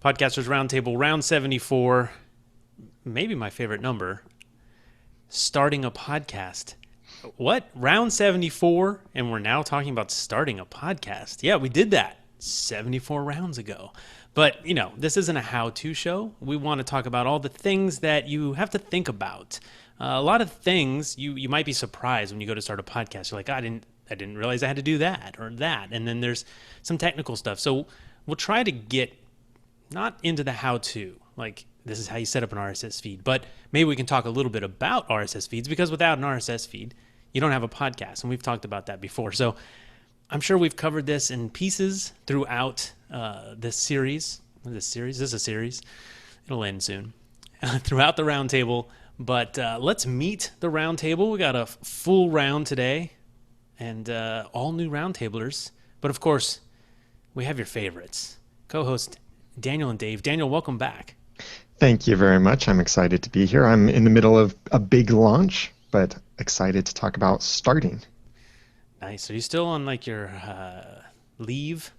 Podcasters Roundtable, round 74, maybe my favorite number, starting a podcast. What? Round 74, and we're now talking about starting a podcast. Yeah, we did that 74 rounds ago. But, you know, this isn't a how-to show. We want to talk about all the things that you have to think about. A lot of things you might be surprised when you go to start a podcast. You're like, I didn't realize I had to do that or that. And then there's some technical stuff. So we'll try to get not into the how-to, like this is how you set up an RSS feed, but maybe we can talk a little bit about RSS feeds, because without an RSS feed, you don't have a podcast. And we've talked about that before. So I'm sure we've covered this in pieces throughout this series. This is a series. It'll end soon. Throughout the roundtable. But let's meet the roundtable. We got a full round today and all new roundtablers. But of course, we have your favorites. Co-host Daniel and Dave. Daniel, welcome back. Thank you very much. I'm excited to be here. I'm in the middle of a big launch, but excited to talk about starting. Nice. Are you still on like your leave?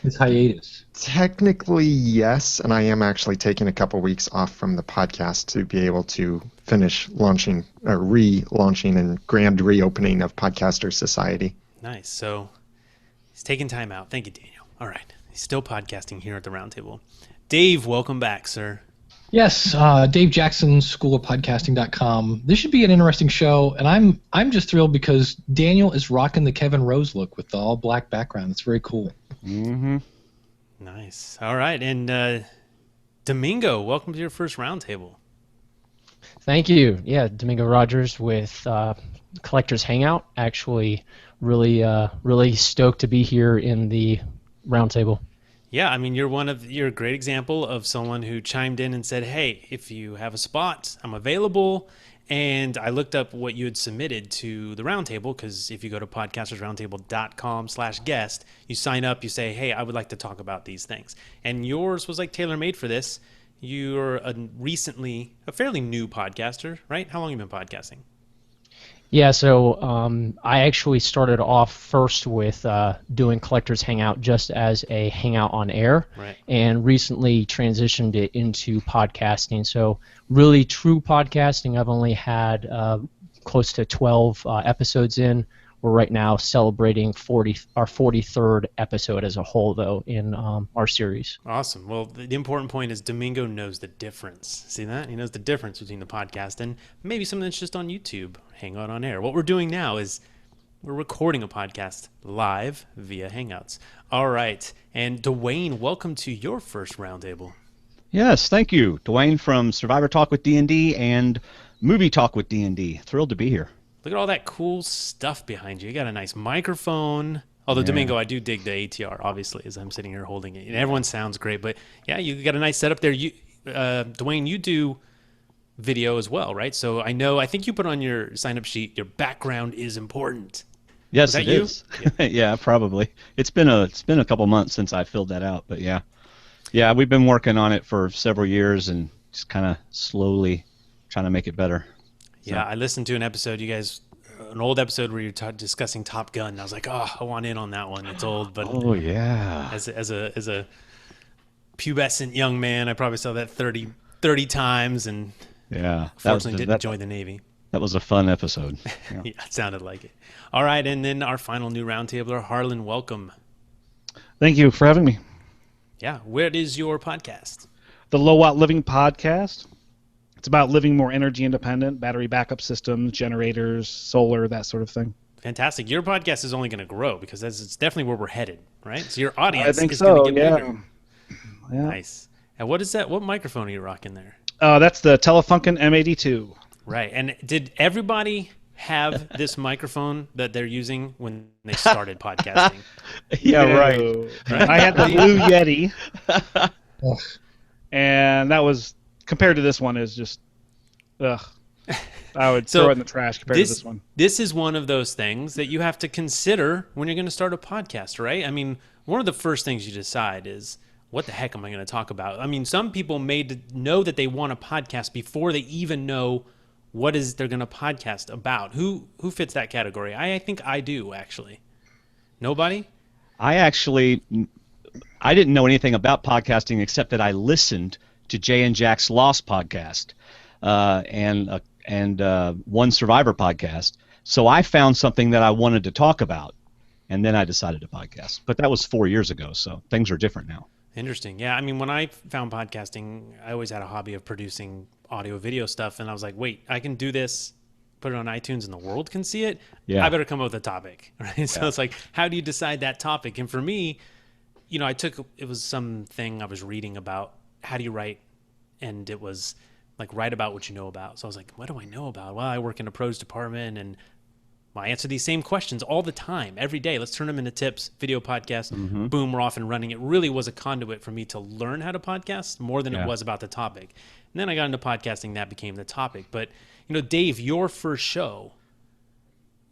It's hiatus. Technically, yes, and I am actually taking a couple weeks off from the podcast to be able to finish launching, or relaunching and grand reopening of Podcaster Society. Nice. So he's taking time out. Thank you, Daniel. All right. He's still podcasting here at the roundtable. Dave, welcome back, sir. Yes, Dave Jackson, schoolofpodcasting.com. This should be an interesting show, and I'm just thrilled because Daniel is rocking the Kevin Rose look with the all black background. It's very cool. Mm-hmm. Nice. All right, and Domingo, welcome to your first roundtable. Thank you. Yeah, Domingo Rogers with Collectors Hangout. Actually, really stoked to be here in the roundtable. Yeah, I mean, you're a great example of someone who chimed in and said, hey, if you have a spot, I'm available. And I looked up what you had submitted to the roundtable, because if you go to podcastersroundtable.com/guest, you sign up, you say, hey, I would like to talk about these things. And yours was like tailor-made for this. You're a fairly new podcaster, right? How long have you been podcasting? Yeah, so I actually started off first with doing Collectors Hangout just as a hangout on air, right, and recently transitioned it into podcasting. So really true podcasting, I've only had close to 12 episodes in. We're right now celebrating our 43rd episode as a whole, though, in our series. Awesome. Well, the important point is Domingo knows the difference. See that? He knows the difference between the podcast and maybe something that's just on YouTube, Hangout on Air. What we're doing now is we're recording a podcast live via Hangouts. All right. And Dwaine, welcome to your first roundtable. Yes, thank you. Dwaine from Survivor Talk with D&D and Movie Talk with D&D. Thrilled to be here. Look at all that cool stuff behind you. You got a nice microphone. Although, yeah. Domingo, I do dig the ATR, obviously, as I'm sitting here holding it. And everyone sounds great. But, yeah, you got a nice setup there. Dwaine, you do video as well, right? So I think you put on your sign-up sheet, your background is important. Yes, it is. Yeah. Yeah, probably. It's been a couple months since I filled that out. But, yeah. Yeah, we've been working on it for several years and just kind of slowly trying to make it better. Yeah, I listened to an old episode where you're discussing Top Gun. And I was like, oh, I want in on that one. It's old, but oh yeah. As a pubescent young man, I probably saw that 30 times, and yeah, fortunately didn't join the Navy. That was a fun episode. Yeah. Yeah, it sounded like it. All right, and then our final new roundtabler, Harlan, welcome. Thank you for having me. Yeah, where is your podcast? The Low Watt Living Podcast. It's about living more energy independent, battery backup systems, generators, solar, that sort of thing. Fantastic. Your podcast is only going to grow because it's definitely where we're headed, right? So your audience I think is so, going to get yeah. bigger. Yeah. Nice. And what is that? What microphone are you rocking there? That's the Telefunken M82. Right. And did everybody have this microphone that they're using when they started podcasting? Yeah, right. I had the Blue Yeti. And that was, compared to this one, is just, ugh. I would throw it in the trash compared to this one. This is one of those things that you have to consider when you're going to start a podcast, right? I mean, one of the first things you decide is, what the heck am I going to talk about? I mean, some people may know that they want a podcast before they even know what is they're going to podcast about. Who fits that category? I think I do, actually. Nobody? I actually I didn't know anything about podcasting except that I listened to Jay and Jack's Lost podcast and One Survivor podcast. So I found something that I wanted to talk about, and then I decided to podcast. But that was 4 years ago, so things are different now. Interesting. Yeah, I mean, when I found podcasting, I always had a hobby of producing audio video stuff, and I was like, wait, I can do this, put it on iTunes, and the world can see it? Yeah. I better come up with a topic, right? So it's like, how do you decide that topic? And for me, you know, it was something I was reading about, how do you write? And it was like, write about what you know about. So I was like, what do I know about? Well, I work in a pros department, and I answer these same questions all the time, every day. Let's turn them into tips, video podcasts. Boom, we're off and running. It really was a conduit for me to learn how to podcast more than it was about the topic. And then I got into podcasting, that became the topic. But, you know, Dave, your first show,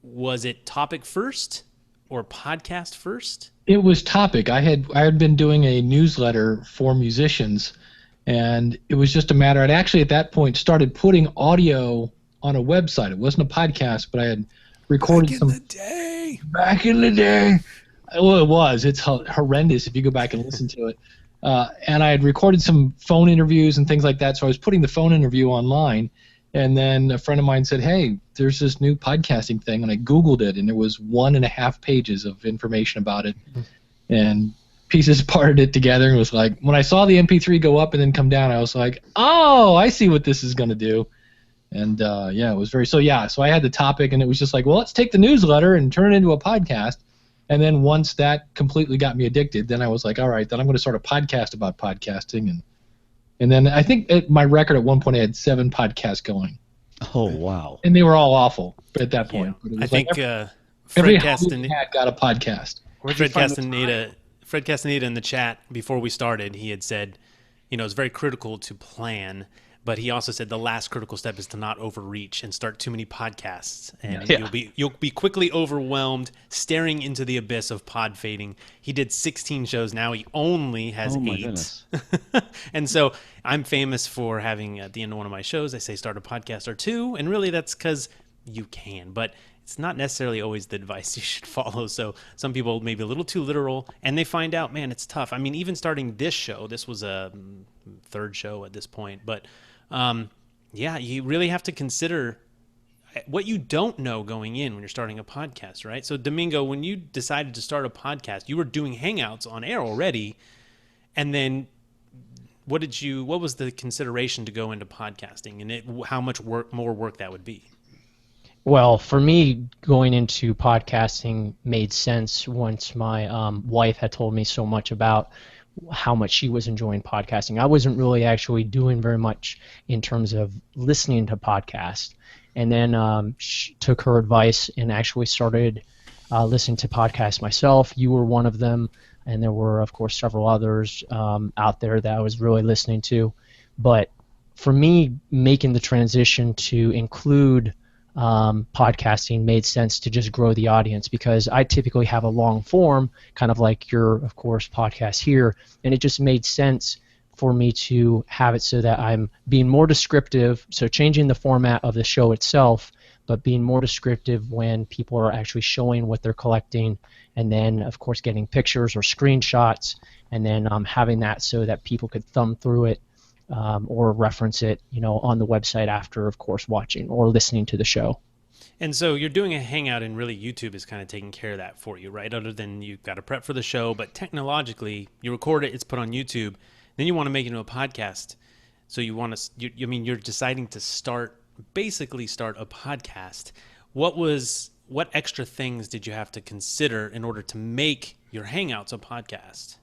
was it topic first or podcast first? It was topic. I had been doing a newsletter for musicians, and it was just a matter. I'd actually at that point started putting audio on a website. It wasn't a podcast, but I had recorded back in the day. Well, it was. It's horrendous if you go back and listen to it. And I had recorded some phone interviews and things like that. So I was putting the phone interview online, and then a friend of mine said, "Hey, there's this new podcasting thing," and I Googled it, and there was 1.5 pages of information about it, and pieces parted it together, and was like, when I saw the MP3 go up and then come down, I was like, "Oh, I see what this is going to do." And it was very so I had the topic, and it was just like, well, let's take the newsletter and turn it into a podcast. And then once that completely got me addicted, then I was like, all right, then I'm going to start a podcast about podcasting. And then I think my record at one point I had 7 podcasts going. Oh, wow. And they were all awful at that point. Yeah. But it was I think every Fred Castaneda got a podcast. Fred Castaneda in the chat before we started, he had said, you know, it's very critical to plan, but he also said the last critical step is to not overreach and start too many podcasts, and you'll be quickly overwhelmed, staring into the abyss of pod fading. He did 16 shows. Now he only has 8. And so I'm famous for having, at the end of one of my shows, I say start a podcast or 2, and really that's because you can, but it's not necessarily always the advice you should follow. So some people may be a little too literal, and they find out, man, it's tough. I mean, even starting this show, this was a 3rd show at this point, but you really have to consider what you don't know going in when you're starting a podcast, right? So Domingo, when you decided to start a podcast, you were doing Hangouts on air already, and then what was the consideration to go into podcasting, and how much more work that would be? Well, for me, going into podcasting made sense once my wife had told me so much about how much she was enjoying podcasting. I wasn't really actually doing very much in terms of listening to podcasts. And then she took her advice and actually started listening to podcasts myself. You were one of them, and there were, of course, several others out there that I was really listening to. But for me, making the transition to include podcasting made sense to just grow the audience, because I typically have a long form, kind of like your, of course, podcast here, and it just made sense for me to have it so that I'm being more descriptive, so changing the format of the show itself, but being more descriptive when people are actually showing what they're collecting, and then, of course, getting pictures or screenshots, and then having that so that people could thumb through it or reference it, on the website after, of course, watching or listening to the show. And so you're doing a Hangout, and really YouTube is kind of taking care of that for you, right? Other than you've got to prep for the show, but technologically, you record it, it's put on YouTube, then you want to make it into a podcast. So you're deciding to basically start a podcast. What extra things did you have to consider in order to make your Hangouts a podcast?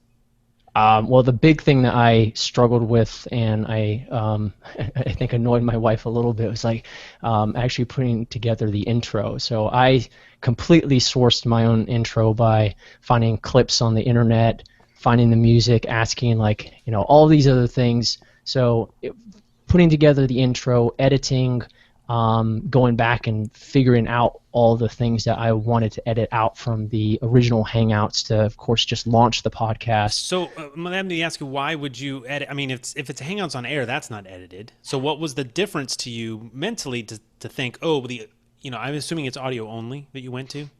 Well, the big thing that I struggled with, and I I think annoyed my wife a little bit, was like actually putting together the intro. So I completely sourced my own intro by finding clips on the internet, finding the music, asking all these other things. So putting together the intro, editing, going back and figuring out all the things that I wanted to edit out from the original Hangouts to, of course, just launch the podcast. So let me ask you, why would you edit? I mean, if it's Hangouts on air, that's not edited. So what was the difference to you mentally to think, I'm assuming it's audio only that you went to?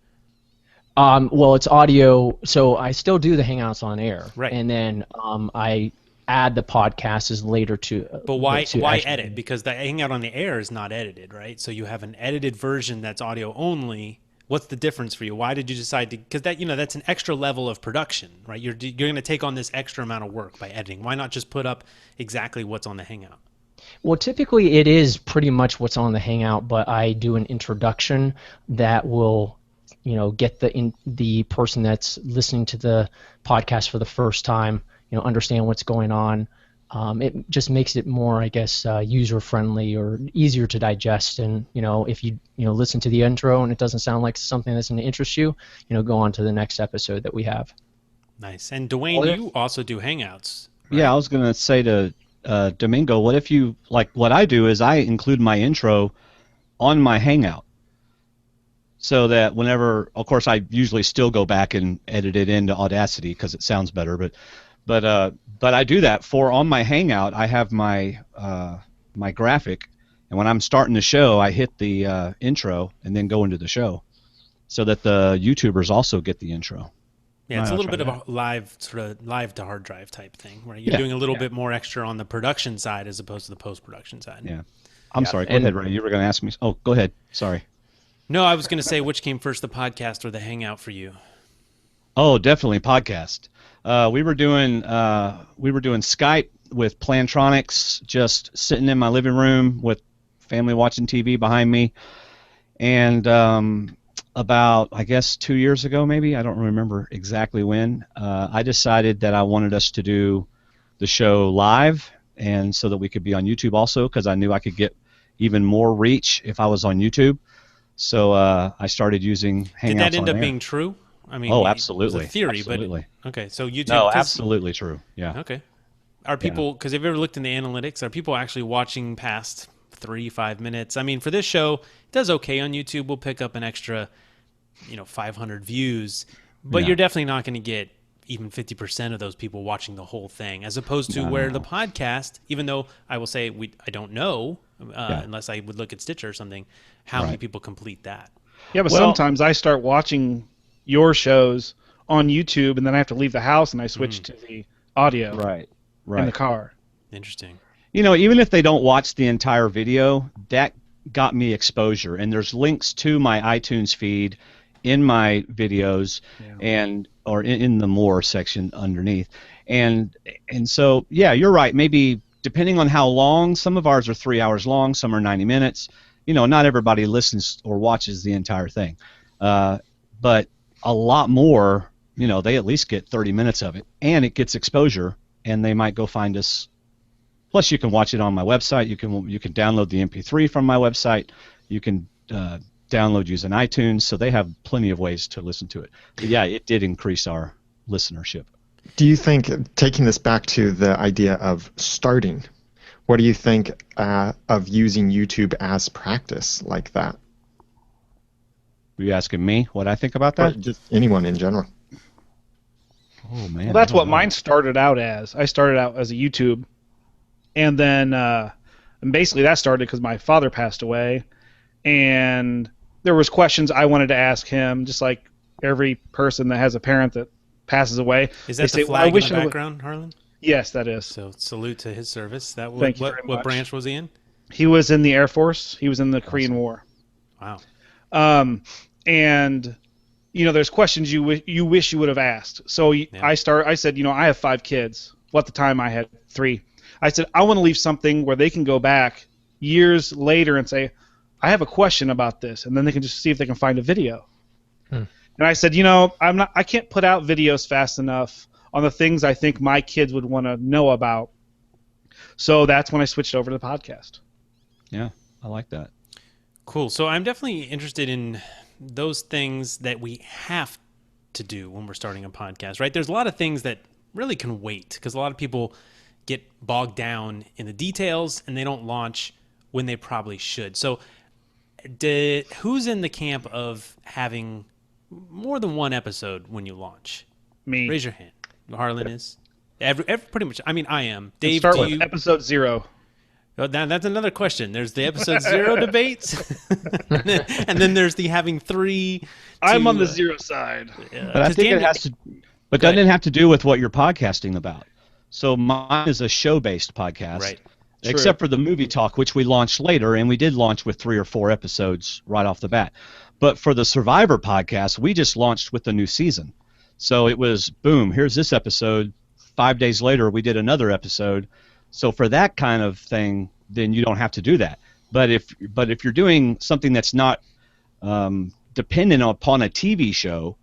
Well, it's audio, so I still do the Hangouts on air, Right. and then I add the podcast as later to. But why actually- edit? Because the Hangout on the air is not edited, right? So you have an edited version that's audio only. What's the difference for you? Why did you decide to? Because that's an extra level of production, right? You're going to take on this extra amount of work by editing. Why not just put up exactly what's on the Hangout? Well, typically it is pretty much what's on the Hangout, but I do an introduction that will, get the person that's listening to the podcast for the first time, understand what's going on. It just makes it more, I guess, user friendly or easier to digest. And if you listen to the intro and it doesn't sound like something that's going to interest you, go on to the next episode that we have. Nice. And Dwaine, you also do Hangouts. Right? Yeah, I was going to say to Domingo, what if you what I do is I include my intro on my Hangout, so that whenever, of course, I usually still go back and edit it into Audacity because it sounds better, but I do that on my Hangout. I have my my graphic, and when I'm starting the show, I hit the intro and then go into the show, so that the YouTubers also get the intro. Yeah, it's a little bit of a live to hard drive type thing, where you're doing a little bit more extra on the production side as opposed to the post-production side. Yeah. I'm sorry. Go ahead, Ray. You were going to ask me. Oh, go ahead. Sorry. No, I was going to say, which came first, the podcast or the Hangout for you? Oh, definitely podcast. We were doing Skype with Plantronics, just sitting in my living room with family watching TV behind me, and about, I guess, 2 years ago, maybe, I don't remember exactly when, I decided that I wanted us to do the show live, and so that we could be on YouTube also, because I knew I could get even more reach if I was on YouTube. So I started using Hangouts. Did that end up air. being true? I mean, absolutely. It was a theory, absolutely. But okay, so YouTube. No, absolutely true. Yeah. Okay. Are people? Because have you ever looked in the analytics? Are people actually watching past 3-5 minutes? I mean, for this show, it does okay on YouTube. We'll pick up an extra, 500 views, but you're definitely not going to get even 50% of those people watching the whole thing, as opposed to where the podcast, even though I will say I don't know, unless I would look at Stitcher or something, how many people complete that. Yeah, but sometimes I start watching your shows on YouTube, and then I have to leave the house, and I switch to the audio Right. in the car. Interesting. Even if they don't watch the entire video, that got me exposure, and there's links to my iTunes feed in my videos, or in the more section underneath, and so you're right. Maybe depending on how long, some of ours are 3 hours long, some are 90 minutes. Not everybody listens or watches the entire thing, but a lot more, they at least get 30 minutes of it, and it gets exposure, and they might go find us. Plus, you can watch it on my website. You can download the MP3 from my website. You can download using iTunes. So they have plenty of ways to listen to it. But yeah, it did increase our listenership. Do you think, taking this back to the idea of starting, what do you think of using YouTube as practice like that? Were you asking me what I think about Or that? just anyone in general? Oh man, Well, that's I don't what know. mine started out as. I started out as a YouTube, and then and basically that started because my father passed away, and there was questions I wanted to ask him, just like every person that has a parent that passes away. Is They that say, the "Well, I flag in wish the I would-" background, Harlan? Yes, that is. So salute to his service. That Thank you very what much. branch was he in? He was in the Air Force. He was in the Korean War. Wow. And there's questions you wish you would have asked. So I said, I have 5 kids. Well, at the time I had 3. I said, I want to leave something where they can go back years later and say, I have a question about this, and then they can just see if they can find a video. And I said, I can't put out videos fast enough on the things I think my kids would want to know about. So that's when I switched over to the podcast. Yeah, I like that. Cool. So I'm definitely interested in those things that we have to do when we're starting a podcast, right? There's a lot of things that really can wait, because a lot of people get bogged down in the details and they don't launch when they probably should. So who's in the camp of having more than one episode when you launch? Me. Raise your hand. Harlan is. Every pretty much. I mean, I am. Dave, Start do with you? episode 0. Oh, that's another question. There's the episode 0 debates, and then there's the having 3. I'm on the 0 side. But I think it has to. But that didn't have to do with what you're podcasting about. So mine is a show-based podcast, right? Except for the movie talk, which we launched later, and we did launch with 3 or 4 episodes right off the bat. But for the Survivor podcast, we just launched with the new season. So it was boom. Here's this episode. 5 days later, we did another episode. So for that kind of thing, then you don't have to do that. But if you're doing something that's not dependent upon a TV show,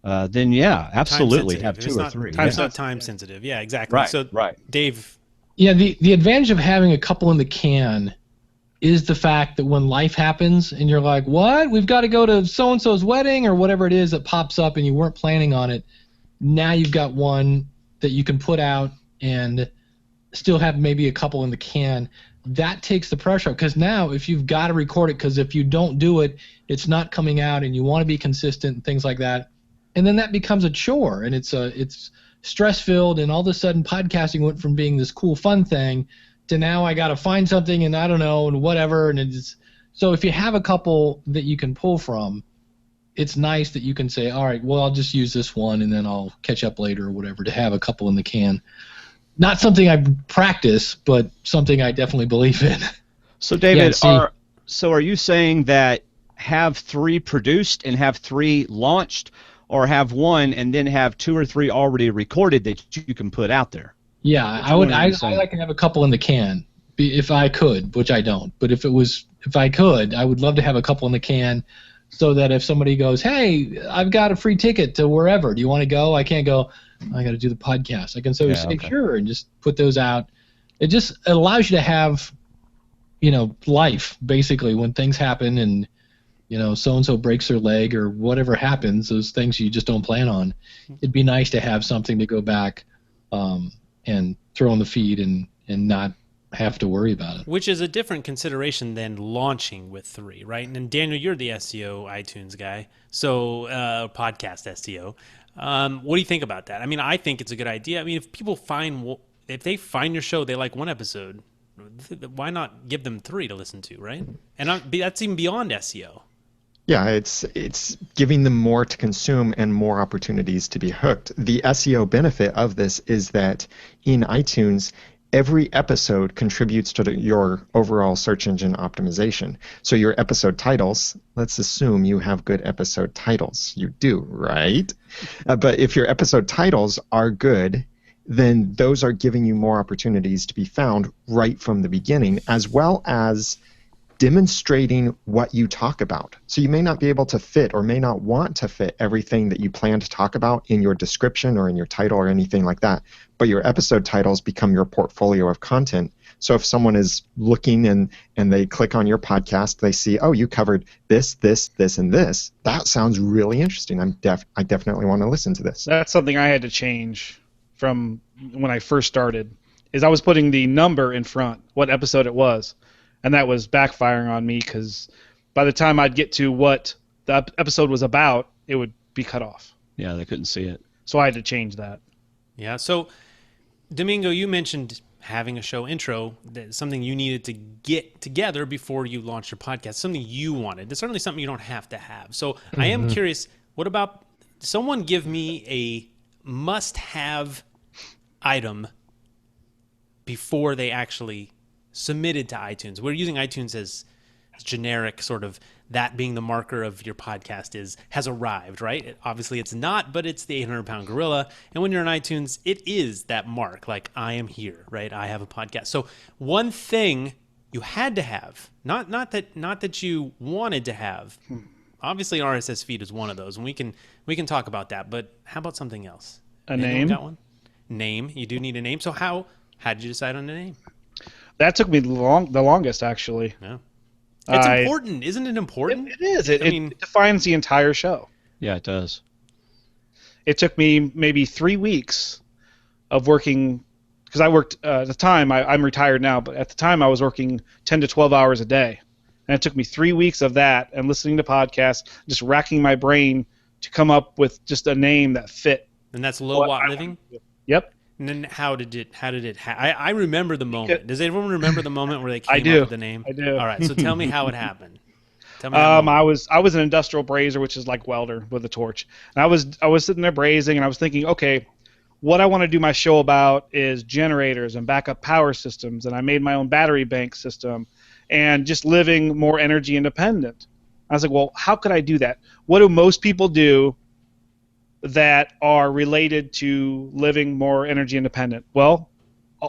then yeah, absolutely have 2 or 3. It's not time sensitive. Yeah, exactly. Right. So right. Dave. Yeah, the advantage of having a couple in the can is the fact that when life happens and you're like, what? We've got to go to so-and-so's wedding or whatever it is that pops up and you weren't planning on it. Now you've got one that you can put out and still have maybe a couple in the can. That takes the pressure off, because now if you've got to record it, because if you don't do it, it's not coming out, and you want to be consistent and things like that. And then that becomes a chore, and it's stress-filled, and all of a sudden podcasting went from being this cool, fun thing to now I got to find something and I don't know and whatever. And it's so if you have a couple that you can pull from, it's nice that you can say, all right, well, I'll just use this one and then I'll catch up later or whatever, to have a couple in the can. Not something I practice, but something I definitely believe in. So, David, are you saying that have 3 produced and have 3 launched, or have 1 and then have 2 or 3 already recorded that you can put out there? Yeah, I like to have a couple in the can, if I could, which I don't. But if I could, I would love to have a couple in the can, so that if somebody goes, hey, I've got a free ticket to wherever, do you want to go? I can't go, I got to do the podcast. I can say sure, and just put those out. It just allows you to have, life, basically, when things happen and, so-and-so breaks their leg or whatever happens, those things you just don't plan on. It'd be nice to have something to go back and throw in the feed and not have to worry about it. Which is a different consideration than launching with 3, right? And Daniel, you're the SEO iTunes guy, so podcast SEO. What do you think about that? I mean, I think it's a good idea. I mean, if they find your show, they like one episode, why not give them 3 to listen to, right? And that's even beyond SEO. Yeah, it's giving them more to consume and more opportunities to be hooked. The SEO benefit of this is that in iTunes, every episode contributes to your overall search engine optimization. So your episode titles, let's assume you have good episode titles. You do, right? But if your episode titles are good, then those are giving you more opportunities to be found right from the beginning, as well as demonstrating what you talk about. So you may not be able to fit or may not want to fit everything that you plan to talk about in your description or in your title or anything like that, but your episode titles become your portfolio of content. So if someone is looking and they click on your podcast, they see, oh, you covered this, this, this, and this. That sounds really interesting. I definitely want to listen to this. That's something I had to change from when I first started, is I was putting the number in front, what episode it was. And that was backfiring on me, because by the time I'd get to what the episode was about, it would be cut off. Yeah, they couldn't see it. So I had to change that. Yeah. So, Domingo, you mentioned having a show intro, that's something you needed to get together before you launched your podcast, something you wanted. It's certainly something you don't have to have. So I am curious, what about someone give me a must-have item before they actually submitted to iTunes? We're using iTunes as generic, sort of that being the marker of your podcast has arrived, right? Obviously it's not, but it's the 800-pound gorilla. And when you're on iTunes, it is that mark, like I am here, right? I have a podcast. So one thing you had to have, not that you wanted to have. Obviously, an RSS feed is one of those, and we can talk about that. But how about something else? Name? Got one? Name. You do need a name. So how did you decide on a name? That took me the longest, actually. Yeah. It's important. Isn't it important? It is. It defines the entire show. Yeah, it does. It took me maybe 3 weeks of working, because I worked at the time, I'm retired now, but at the time I was working 10 to 12 hours a day. And it took me 3 weeks of that and listening to podcasts, just racking my brain to come up with just a name that fit. And that's Low Watt Living? Yep. And then how did it I remember the moment. Does everyone remember the moment where they came I do. up with the name? I do. All right, so tell me how it happened. Tell me that moment. I was an industrial brazier, which is like welder with a torch. And I was sitting there brazing, and I was thinking, okay, what I want to do my show about is generators and backup power systems, and I made my own battery bank system, and just living more energy independent. I was like, well, how could I do that? What do most people do that are related to living more energy independent? Well,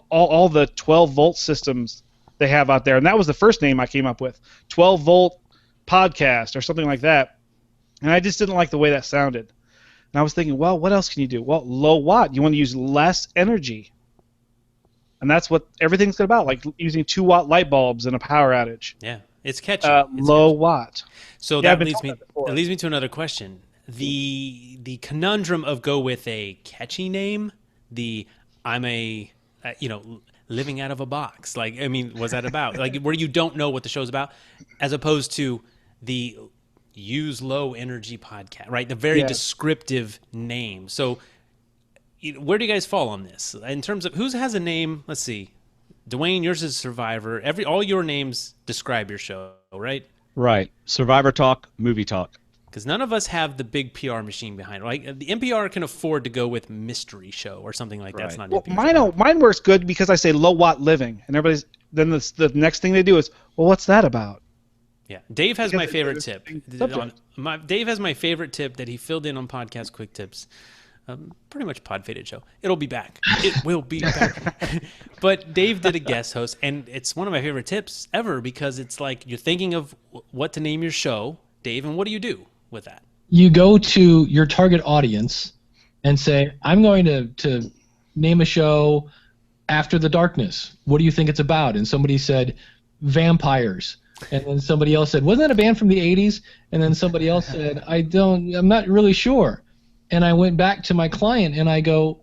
all the 12-volt systems they have out there, and that was the first name I came up with, 12-volt podcast or something like that. And I just didn't like the way that sounded. And I was thinking, well, what else can you do? Well, low watt. You want to use less energy. And that's what everything's about, like using 2-watt light bulbs in a power outage. Yeah, it's catchy. Low watt. So that leads me to another question. The conundrum of go with a catchy name, I'm a living out of a box. Like, I mean, what's that about? Like, where you don't know what the show's about, as opposed to the use low energy podcast, right? The very descriptive name. So where do you guys fall on this in terms of who has a name? Let's see. Dwaine, yours is Survivor. All your names describe your show, right? Right. Survivor Talk, Movie Talk. Because none of us have the big PR machine behind it. Like, the NPR can afford to go with mystery show or something like that. It's not NPR. Mine works good because I say low watt living, and everybody's then the next thing they do is, well, what's that about? Yeah, Dave has my favorite tip. Dave has my favorite tip that he filled in on Podcast Quick Tips. Pretty much pod-faded show. It'll be back. It will be back. But Dave did a guest host, and it's one of my favorite tips ever because it's like you're thinking of what to name your show, Dave, and what do you do with that? You go to your target audience and say, I'm going to name a show After the Darkness. What do you think it's about? And somebody said, vampires. And then somebody else said, wasn't that a band from the 80s? And then somebody else said, I'm not really sure. And I went back to my client and I go,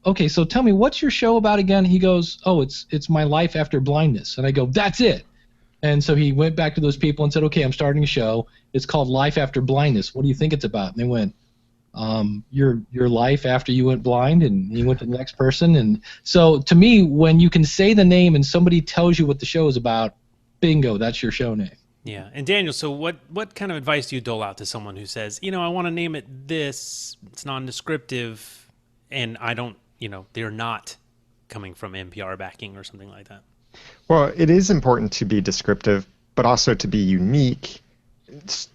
okay, so tell me, what's your show about again? He goes, oh, it's my life after blindness. And I go, that's it. And so he went back to those people and said, okay, I'm starting a show. It's called Life After Blindness. What do you think it's about? And they went, your life after you went blind, and he went to the next person. And so to me, when you can say the name and somebody tells you what the show is about, bingo, that's your show name. Yeah. And Daniel, so what kind of advice do you dole out to someone who says, I want to name it this, it's non-descriptive, and I don't, they're not coming from NPR backing or something like that? Well, it is important to be descriptive, but also to be unique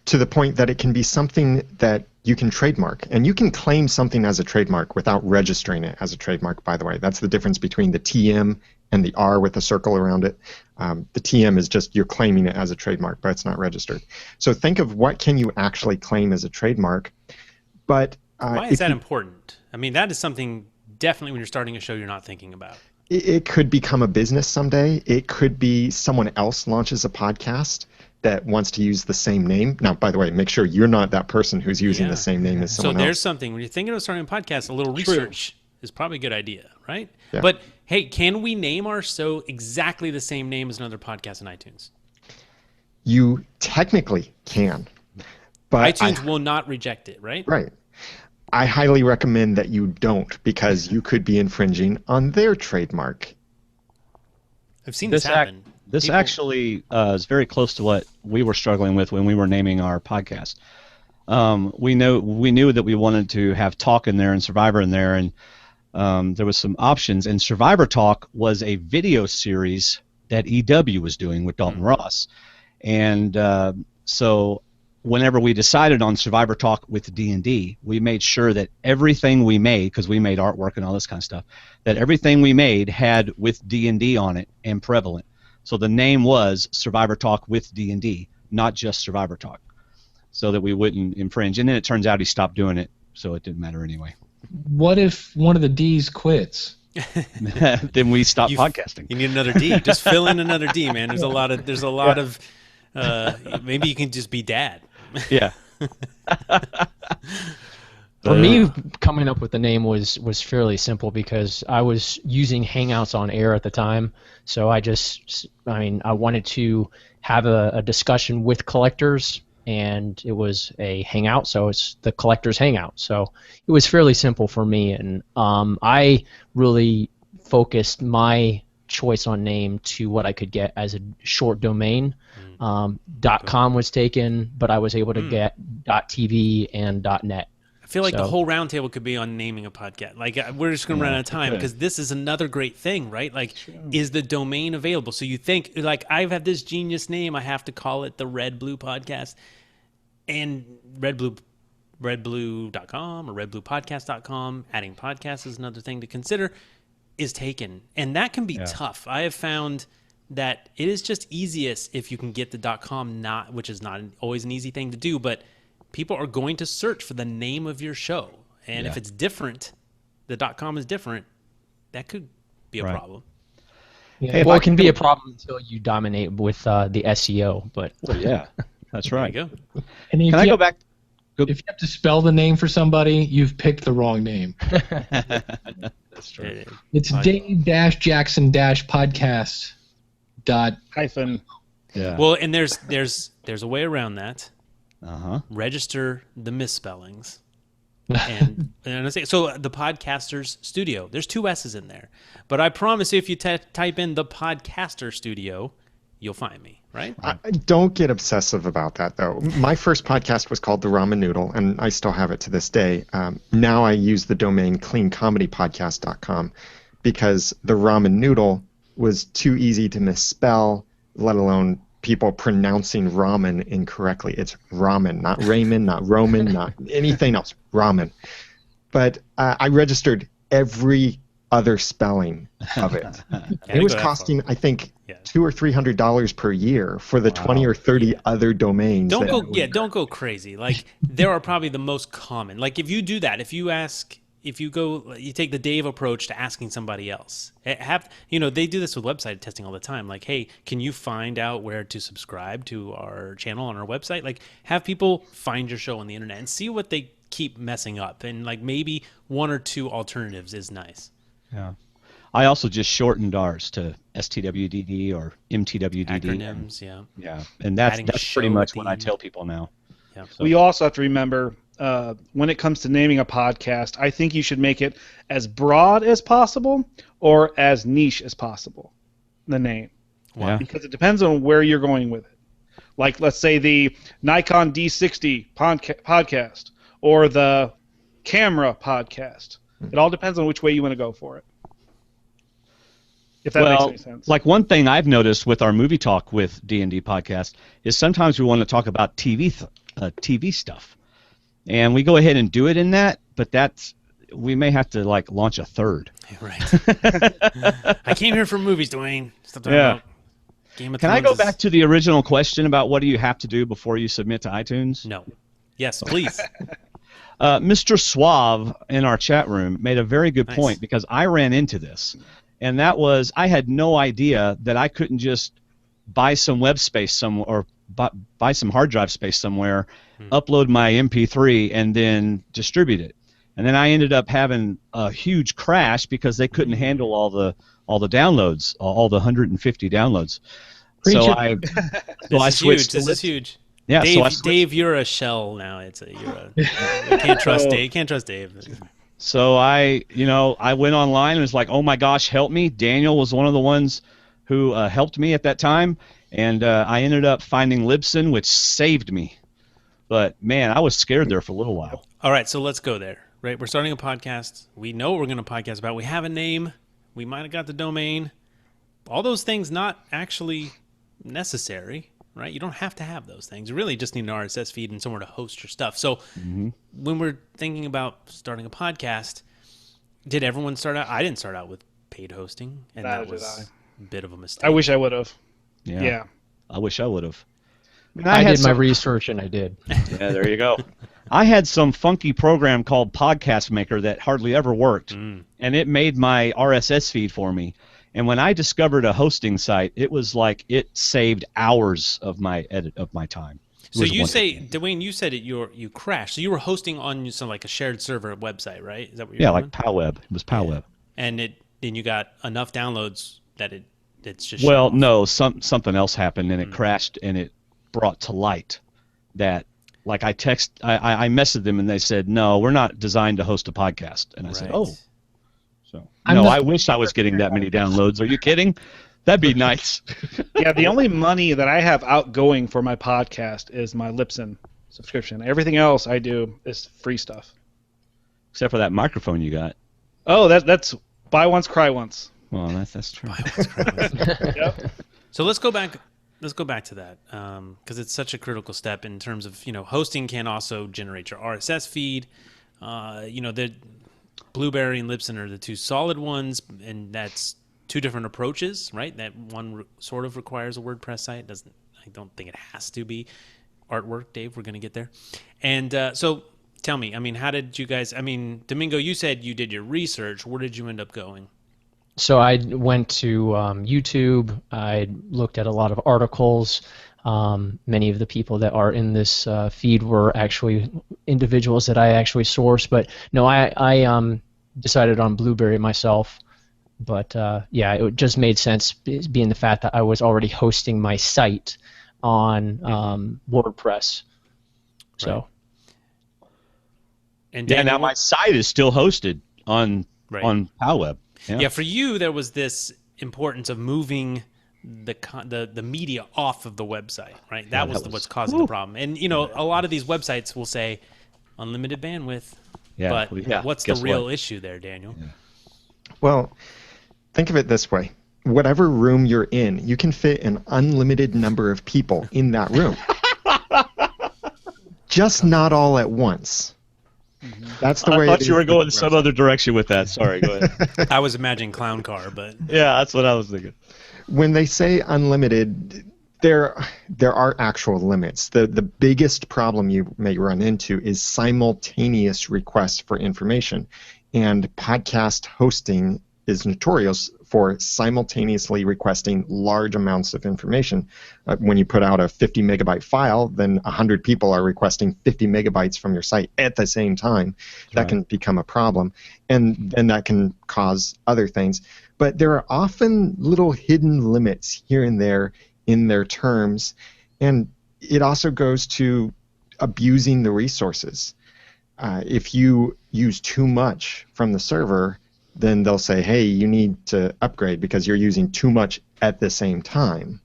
to the point that it can be something that you can trademark. And you can claim something as a trademark without registering it as a trademark, by the way. That's the difference between the TM and the R with a circle around it. The TM is just you're claiming it as a trademark, but it's not registered. So think of what can you actually claim as a trademark. But why is that important? I mean, that is something definitely when you're starting a show you're not thinking about. It could become a business someday. It could be someone else launches a podcast that wants to use the same name. Now, by the way, make sure you're not that person who's using the same name as someone else. So there's something, when you're thinking of starting a podcast, a little research is probably a good idea, right? Yeah. But hey, can we name our show exactly the same name as another podcast in iTunes? You technically can. But iTunes will not reject it, right? Right. I highly recommend that you don't, because you could be infringing on their trademark. I've seen this happen. This actually is very close to what we were struggling with when we were naming our podcast. We knew that we wanted to have Talk in there and Survivor in there, and there was some options. And Survivor Talk was a video series that EW was doing with Dalton Ross, and so whenever we decided on Survivor Talk with D&D, we made sure that everything we made, because we made artwork and all this kind of stuff, that everything we made had with D&D on it and prevalent. So the name was Survivor Talk with D&D, not just Survivor Talk, so that we wouldn't infringe. And then it turns out he stopped doing it, so it didn't matter anyway. What if one of the D's quits? Then we stop podcasting. You need another D. Just fill in another D, man. There's a lot of maybe you can just be dad. Yeah. For me, coming up with the name was fairly simple because I was using Hangouts on air at the time. So I wanted to have a discussion with collectors and it was a hangout, so it's the collector's hangout. So it was fairly simple for me, and I really focused my choice on name to what I could get as a short domain. .com was taken, but I was able to get .tv and .net. I feel like the whole roundtable could be on naming a podcast. Like, we're just going to run out of time because this is another great thing, right? Like, is the domain available? So you think, like, I have this genius name, I have to call it the Red Blue Podcast, and redblue.com or redbluepodcast.com, adding podcasts is another thing to consider, is taken. And that can be tough. I have found that it is just easiest if you can get the .com, which is not always an easy thing to do, but people are going to search for the name of your show. And if it's different, the .com is different, that could be a problem. Yeah. Well, it can be a problem until you dominate with the SEO. But that's right. There you go. And can I go back? If you have to spell the name for somebody, you've picked the wrong name. That's true. It's Dave-Jackson-podcast. Hyphen. Yeah. Well, and there's a way around that. Register the misspellings. And I say, so the Podcasters Studio, there's 2 S's in there. But I promise you, if you type in the Podcaster Studio, you'll find me, right? Don't get obsessive about that, though. My first podcast was called The Ramen Noodle, and I still have it to this day. Now I use the domain cleancomedypodcast.com because the Ramen Noodle was too easy to misspell, let alone people pronouncing ramen incorrectly. It's ramen, not Raymond, not Roman, not anything else. Ramen. But I registered every other spelling of it. It was costing, I think, $200 or $300 per year for the 20 or 30 other domains. Don't go crazy. Like, there are probably the most common. Like, if you do that, if you take the Dave approach to asking somebody else, they do this with website testing all the time. Like, hey, can you find out where to subscribe to our channel on our website? Like, have people find your show on the internet and see what they keep messing up. And like, maybe 1 or 2 alternatives is nice. Yeah. I also just shortened ours to STWDD or MTWDD. Acronyms, Yeah. And that's pretty much what I tell people now. Yeah. So. We also have to remember, when it comes to naming a podcast, I think you should make it as broad as possible or as niche as possible, the name. Wow. Because it depends on where you're going with it. Like, let's say the Nikon D60 podcast or the camera podcast. It all depends on which way you want to go for it. If that makes any sense. Like, one thing I've noticed with our movie talk with D&D podcast is sometimes we want to talk about TV stuff. And we go ahead and do it in that, but we may have to like launch a third. Right. I came here for movies, Dwayne. Stop talking about Game of Thrones. Can I go back to the original question about what do you have to do before you submit to iTunes? No. Yes, please. Mr. Suave in our chat room made a very good point because I ran into this. And that was, I had no idea that I couldn't just buy some web space somewhere or buy some hard drive space somewhere, upload my MP3, and then distribute it. And then I ended up having a huge crash because they couldn't handle all the downloads, all the 150 downloads. So I switched. This is huge. Yeah, Dave, you're a shell now. You can't trust Dave. Can't trust Dave. So I went online and was like, oh my gosh, help me. Daniel was one of the ones who helped me at that time, and I ended up finding Libsyn, which saved me. But man, I was scared there for a little while. All right, so let's go there. Right, we're starting a podcast. We know what we're going to podcast about. We have a name. We might have got the domain. All those things not actually necessary. Right? You don't have to have those things. You really just need an RSS feed and somewhere to host your stuff. So when we're thinking about starting a podcast, did everyone start out? I didn't start out with paid hosting, and that was a bit of a mistake. I wish I would have. Yeah. I wish I would have. I did my research, and I did. Yeah, there you go. I had some funky program called Podcast Maker that hardly ever worked, and it made my RSS feed for me. And when I discovered a hosting site, it was like it saved hours of my time. So you say, Dwayne, you said you crashed. So you were hosting on some like a shared server website, right? Is that what you're doing? Like PowWeb. It was PowWeb. And then you got enough downloads that it's just no, something else happened and it crashed and it brought to light that, like, I messaged them and they said, no, we're not designed to host a podcast. And I said, oh. So, I wish I was getting that many downloads. Are you kidding? That'd be nice. Yeah, the only money that I have outgoing for my podcast is my Libsyn subscription. Everything else I do is free stuff. Except for that microphone you got. Oh, that's buy once, cry once. Well, that's true. Buy once, cry once. Yep. So let's go back to that because it's such a critical step in terms of, hosting can also generate your RSS feed. The Blueberry and Libsyn are the two solid ones, and that's two different approaches, right? That one sort of requires a WordPress site. I don't think it has to be artwork, Dave. We're going to get there. And so tell me, how did you guys, Domingo, you said you did your research. Where did you end up going? So I went to YouTube. I looked at a lot of articles. Many of the people that are in this feed were actually individuals that I actually sourced. But no, I decided on Blueberry myself. But it just made sense, being the fact that I was already hosting my site on WordPress. So. Right. And now my site is still hosted on PowWeb. Yeah, for you there was this importance of moving the media off of the website, right? That was what's causing the problem. And a lot of these websites will say unlimited bandwidth. Yeah, but what's the real issue there, Daniel? Yeah. Well, think of it this way. Whatever room you're in, you can fit an unlimited number of people in that room. Just not all at once. That's the way. I thought you were going some other direction with that. Sorry, go ahead. I was imagining Clown Car, but yeah, that's what I was thinking. When they say unlimited, there are actual limits. The biggest problem you may run into is simultaneous requests for information, and podcast hosting is notorious for simultaneously requesting large amounts of information. When you put out a 50 megabyte file, then 100 people are requesting 50 megabytes from your site at the same time. That can become a problem, and that can cause other things. But there are often little hidden limits here and there in their terms, and it also goes to abusing the resources. If you use too much from the server, then they'll say, hey, you need to upgrade because you're using too much at the same time.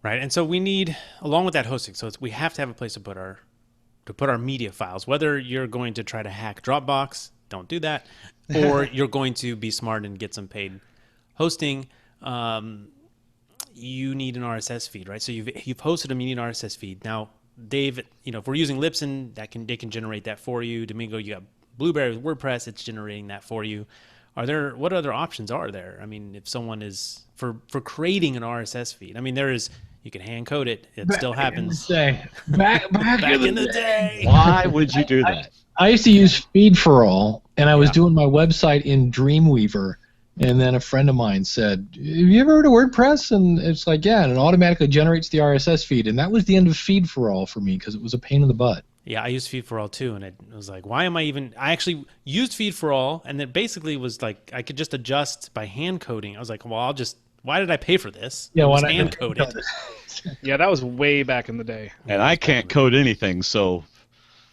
Right, and so we need, along with that hosting, so we have to have a place to put our media files. Whether you're going to try to hack Dropbox, don't do that, or you're going to be smart and get some paid hosting, you need an RSS feed, right? So you've hosted them, you need an RSS feed. Now, Dave, if we're using Libsyn, they can generate that for you. Domingo, you got Blueberry with WordPress, it's generating that for you. What other options are there? If someone is for creating an RSS feed, there is, you can hand code it. It still happens. Back in the day. Why would you do that? I used to use Feed for All, and I was doing my website in Dreamweaver, and then a friend of mine said, "Have you ever heard of WordPress?" And it's like, yeah, and it automatically generates the RSS feed, and that was the end of Feed for All for me because it was a pain in the butt. Yeah, I used Feed for All too, and it was like, why am I even? I actually used Feed for All, and it basically was like I could just adjust by hand coding. I was like, well, why did I pay for this? Yeah, why hand code it? Yeah, that was way back in the day. And I can't code anything, so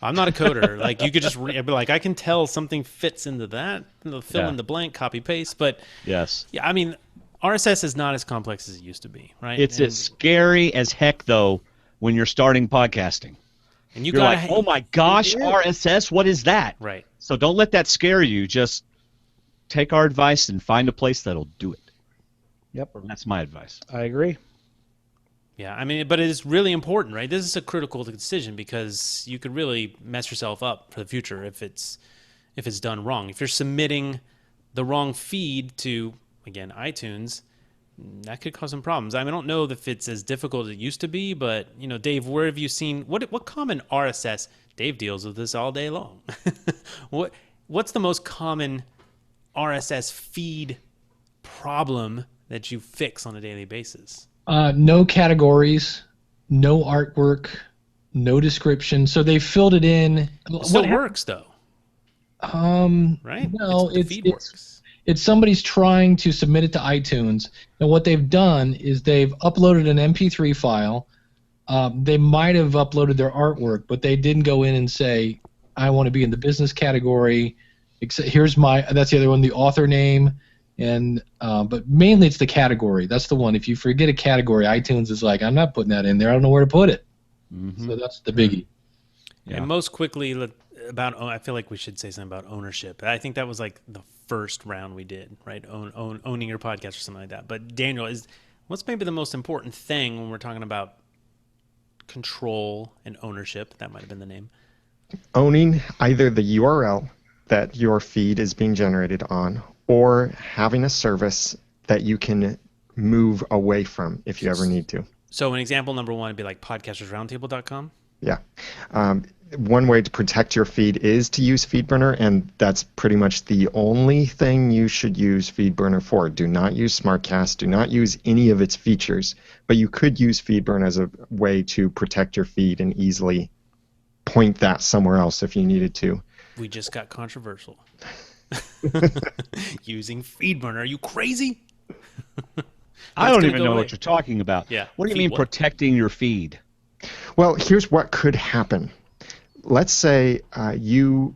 I'm not a coder. Like you could just I can tell something fits into that, fill in the blank, copy paste. But yes, yeah, RSS is not as complex as it used to be, right? It's as scary as heck though when you're starting podcasting. And you're like, oh my gosh, RSS, what is that? Right. So don't let that scare you. Just take our advice and find a place that'll do it. Yep. That's my advice. I agree. Yeah, but it is really important, right? This is a critical decision because you could really mess yourself up for the future if it's done wrong. If you're submitting the wrong feed to, again, iTunes, that could cause some problems. I don't know if it's as difficult as it used to be, but Dave, where have you seen what common RSS? Dave deals with this all day long. What's the most common RSS feed problem that you fix on a daily basis? No categories, no artwork, no description. So they filled it in. It still works though. Right? No, the feed works. It's somebody's trying to submit it to iTunes, and what they've done is they've uploaded an MP3 file, they might have uploaded their artwork, but they didn't go in and say, I want to be in the business category. Here's that's the other one, the author name. And but mainly it's the category. That's the one. If you forget a category, iTunes is like, I'm not putting that in there. I don't know where to put it. Mm-hmm. So that's the biggie. Yeah. And most quickly I feel like we should say something about ownership. I think that was like the first round we did, right? Owning your podcast or something like that. But Daniel, what's maybe the most important thing when we're talking about control and ownership? That might have been the name. Owning either the URL that your feed is being generated on, or having a service that you can move away from if you ever need to. So an example number one would be like podcastersroundtable.com? Yeah. One way to protect your feed is to use FeedBurner, and that's pretty much the only thing you should use FeedBurner for. Do not use SmartCast. Do not use any of its features, but you could use FeedBurner as a way to protect your feed and easily point that somewhere else if you needed to. We just got controversial. Using FeedBurner. Are you crazy? I don't even know what you're talking about. Yeah. What do you mean protecting your feed? Well, here's what could happen. Let's say you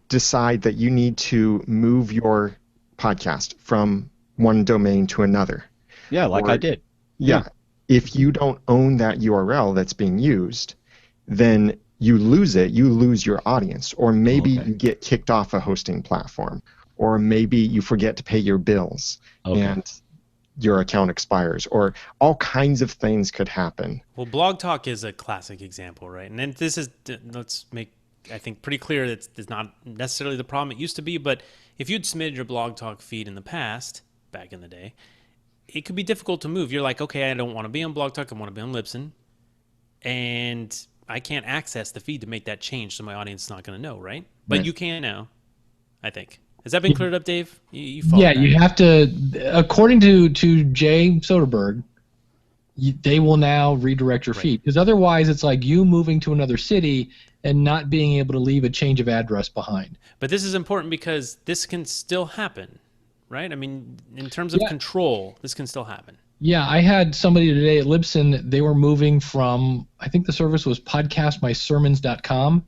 decide that you need to move your podcast from one domain to another. Yeah, like I did. Yeah. If you don't own that URL that's being used, then you lose it. You lose your audience. Or maybe you get kicked off a hosting platform. Or maybe you forget to pay your bills and your account expires. Or all kinds of things could happen. Well, Blog Talk is a classic example, right? And then this is, let's make, I think, pretty clear that it's not necessarily the problem it used to be. But if you'd submitted your Blog Talk feed in the past, back in the day, it could be difficult to move. You're like, okay, I don't want to be on Blog Talk. I want to be on Libsyn. And I can't access the feed to make that change, so my audience is not going to know, right? But you can now, I think. Has that been cleared up, Dave? You you have to, according to Jay Soderberg, they will now redirect your feed. Because otherwise it's like you moving to another city and not being able to leave a change of address behind. But this is important because this can still happen, right? I mean, in terms of control, this can still happen. Yeah, I had somebody today at Libsyn. They were moving from, I think the service was podcastmysermons.com,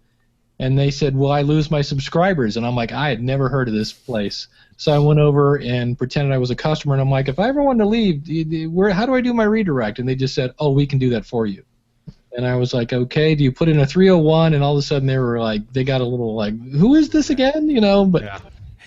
and they said, "Will I lose my subscribers?" And I'm like, I had never heard of this place. So I went over and pretended I was a customer, and I'm like, if I ever wanted to leave, how do I do my redirect? And they just said, "Oh, we can do that for you." And I was like, okay, do you put in a 301? And all of a sudden they were like, they got a little like, who is this again? You know, but. Yeah.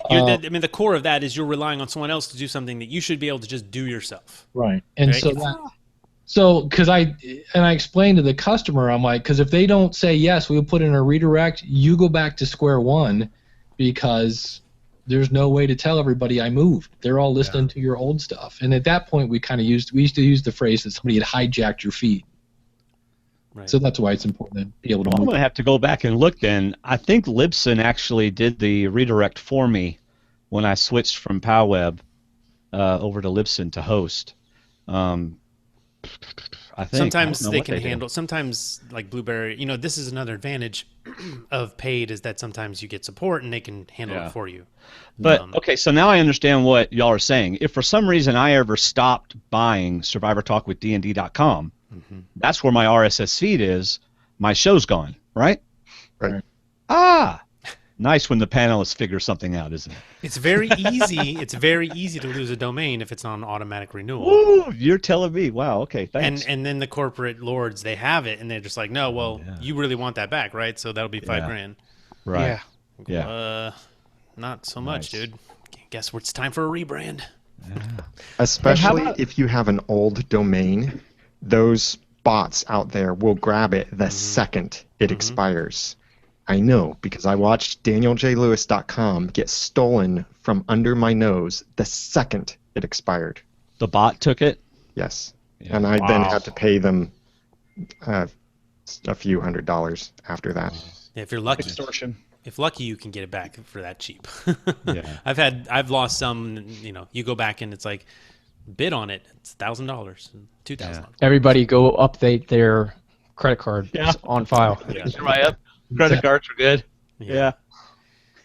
I mean, the core of that is you're relying on someone else to do something that you should be able to just do yourself. Right. And because I explained to the customer, I'm like, because if they don't say yes, we'll put in a redirect, you go back to square one because there's no way to tell everybody I moved. They're all listening to your old stuff. And at that point, we used to use the phrase that somebody had hijacked your feed. Right. So that's why it's important to be able to move. I'm going to have to go back and look then. I think Libsyn actually did the redirect for me when I switched from PowWeb over to Libsyn to host. I think. Sometimes they can handle, sometimes like Blueberry, this is another advantage of paid is that sometimes you get support and they can handle it for you. But, okay, so now I understand what y'all are saying. If for some reason I ever stopped buying SurvivorTalkWithDND.com, that's where my RSS feed is. My show's gone, right? Right. Ah, nice when the panelists figure something out, isn't it? It's very easy. It's very easy to lose a domain if it's on automatic renewal. Ooh, you're telling me. Wow. Okay. Thanks. And then the corporate lords, they have it, and they're just like, no, well, you really want that back, right? So that'll be $5,000. Right. Yeah. Not so much, dude. Guess it's time for a rebrand. Yeah. Especially if you have an old domain. Those bots out there will grab it the second it expires. I know, because I watched DanielJLewis.com get stolen from under my nose the second it expired. The bot took it? Yes. Yeah. And I then had to pay them a few $100s after that. Yeah, if you're lucky. Extortion. If lucky, you can get it back for that cheap. I've lost some, you go back and it's like, bid on it, it's $1,000, $2,000. Everybody go update their credit card on file. Right up. Credit cards are good. Yeah.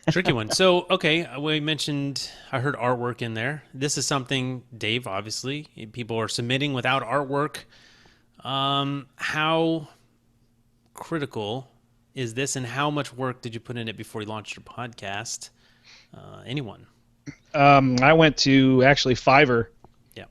Tricky one. So, okay, we mentioned, I heard artwork in there. This is something, Dave, obviously, people are submitting without artwork. How critical is this, and how much work did you put in it before you launched your podcast? Anyone? I went to actually Fiverr. Yeah.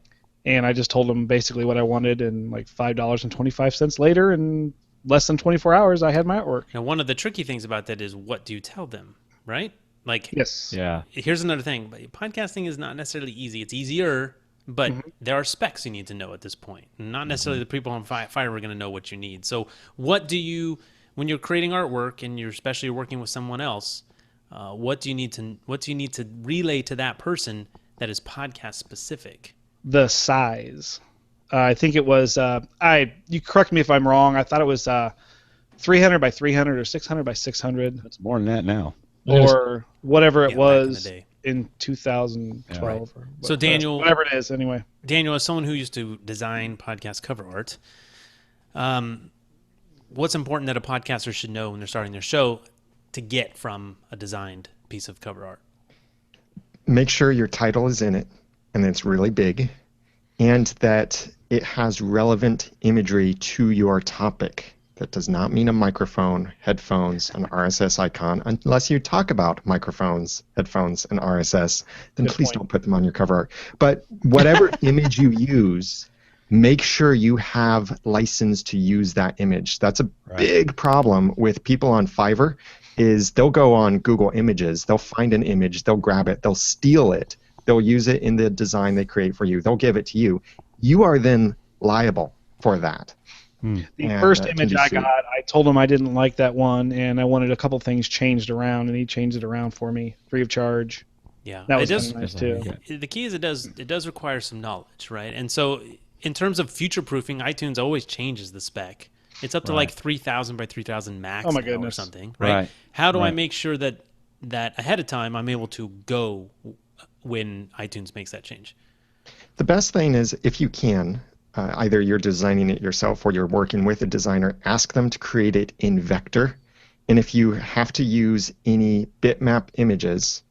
And I just told them basically what I wanted, and like $5.25 later, in less than 24 hours, I had my artwork. Now, one of the tricky things about that is, what do you tell them, right? Like, Yes. Yeah. here's another thing. Podcasting is not necessarily easy. It's easier, but there are specs you need to know at this point. Not necessarily the people on Fiverr are going to know what you need. So what do you, when you're creating artwork and you're especially working with someone else, what do you need to relay to that person that is podcast specific? The size. I think it was, you correct me if I'm wrong, I thought it was 300 by 300 or 600 by 600. It's more than that now. Or whatever it Yeah, was back in the day. in 2012. Yeah, right. Or So Daniel, whatever it is, anyway. Daniel, as someone who used to design podcast cover art, what's important that a podcaster should know when they're starting their show to get from a designed piece of cover art? Make sure your title is in it and it's really big, and that it has relevant imagery to your topic. That does not mean a microphone, headphones, an RSS icon. Unless you talk about microphones, headphones, and RSS, then Good please point. don't put them on your cover art. But whatever image you use, make sure you have license to use that image. That's a big problem with people on Fiverr, is they'll go on Google Images, they'll find an image, they'll grab it, they'll steal it, they'll use it in the design they create for you, they'll give it to you. You are then liable for that. The And, first can image be I sued. got, I told him I didn't like that one, and I wanted a couple things changed around, and he changed it around for me, free of charge. Yeah, That it was does. kinda nice too. The key is it does require some knowledge, right? And so, in terms of future proofing, iTunes always changes the spec. It's up to like 3,000 by 3,000 max Oh my now or goodness. something, right? Right. How do I Right. make sure that ahead of time I'm able to go when iTunes makes that change? The best thing is, if you can, either you're designing it yourself or you're working with a designer, ask them to create it in vector. And if you have to use any bitmap images,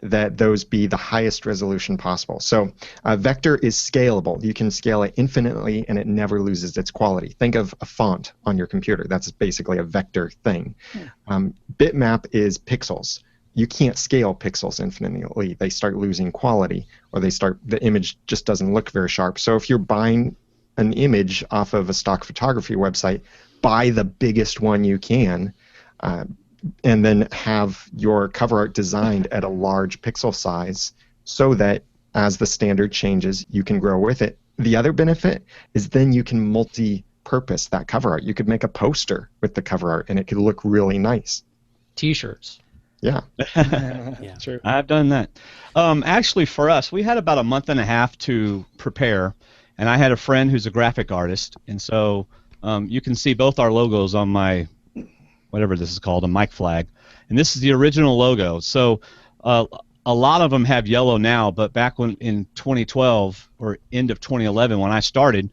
that those be the highest resolution possible. So vector is scalable. You can scale it infinitely and it never loses its quality. Think of a font on your computer. That's basically a vector thing. Bitmap is pixels. You can't scale pixels infinitely. They start losing quality, or the image just doesn't look very sharp. So if you're buying an image off of a stock photography website, buy the biggest one you can, and then have your cover art designed at a large pixel size so that as the standard changes, you can grow with it. The other benefit is then you can multi-purpose that cover art. You could make a poster with the cover art and it could look really nice. T-shirts. Yeah. Yeah. True. I've done that. Actually, for us, we had about a month and a half to prepare, and I had a friend who's a graphic artist, and so you can see both our logos on my, whatever this is called, a mic flag, and this is the original logo. So a lot of them have yellow now, but back when in 2012 or end of 2011 when I started,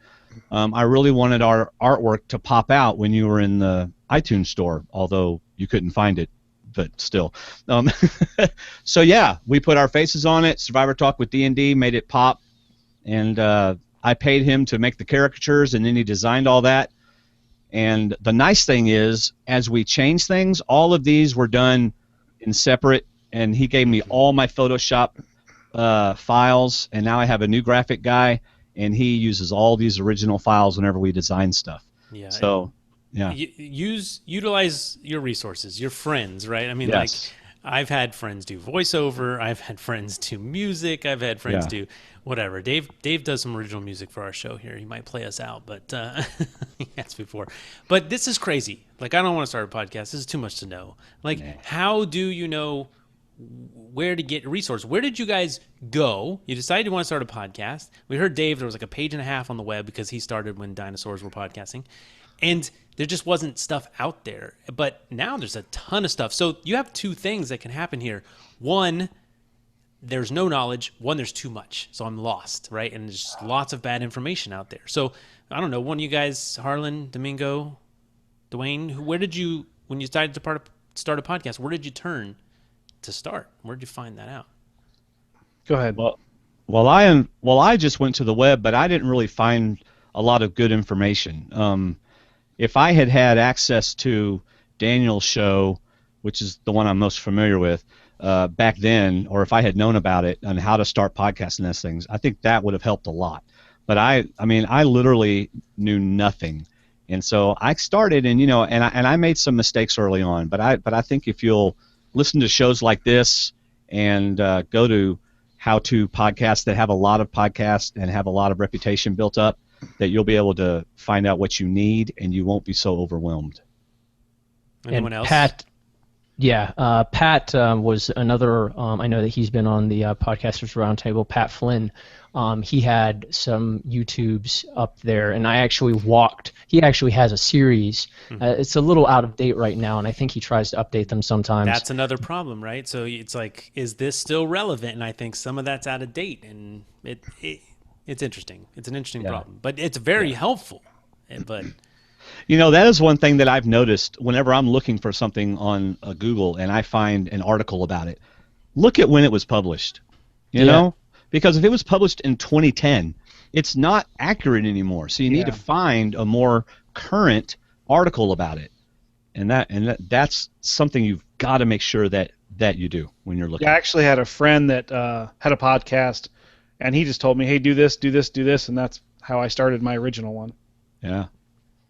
I really wanted our artwork to pop out when you were in the iTunes store, although you couldn't find it. But still, so yeah, we put our faces on it. Survivor Talk with D&D made it pop, and I paid him to make the caricatures, and then he designed all that. And the nice thing is, as we change things, all of these were done in separate, and he gave me all my Photoshop files, and now I have a new graphic guy, and he uses all these original files whenever we design stuff. Yeah. So. Yeah. Utilize your resources, your friends, right? I mean, Yes. like, I've had friends do voiceover, I've had friends do music, I've had friends do whatever. Dave does some original music for our show here. He might play us out, but he asked before. But this is crazy. Like, I don't want to start a podcast. This is too much to know. Like, how do you know where to get resources? Where did you guys go? You decided you want to start a podcast. We heard Dave, there was like a page and a half on the web because he started when dinosaurs were podcasting. And there just wasn't stuff out there. But now there's a ton of stuff. So you have two things that can happen here. One, there's no knowledge. One, there's too much. So I'm lost, right? And there's just lots of bad information out there. So I don't know, one of you guys, Harlan, Domingo, Dwaine, where did you, when you decided to start a podcast, where did you turn to start? Where did you find that out? Go ahead. Well, I just went to the web, but I didn't really find a lot of good information. If I had had access to Daniel's show, which is the one I'm most familiar with, back then, or if I had known about it and how to start podcasting those things, I think that would have helped a lot. But I mean, I literally knew nothing. And so I started, and I made some mistakes early on, but I think if you'll listen to shows like this and go to how-to podcasts that have a lot of podcasts and have a lot of reputation built up, that you'll be able to find out what you need, and you won't be so overwhelmed. Anyone else? Pat was another. I know that he's been on the Podcasters Roundtable. Pat Flynn. He had some YouTubes up there, and he actually has a series. It's a little out of date right now, and I think he tries to update them sometimes. That's another problem, right? So it's like, is this still relevant? And I think some of that's out of date, and it's interesting. It's an interesting problem, but it's very helpful. But that is one thing that I've noticed whenever I'm looking for something on Google and I find an article about it. Look at when it was published. You know? Because if it was published in 2010, it's not accurate anymore. So you need to find a more current article about it, and that's something you've got to make sure that you do when you're looking. I actually had a friend that had a podcast, and he just told me, "Hey, do this, do this, do this," and that's how I started my original one. Yeah.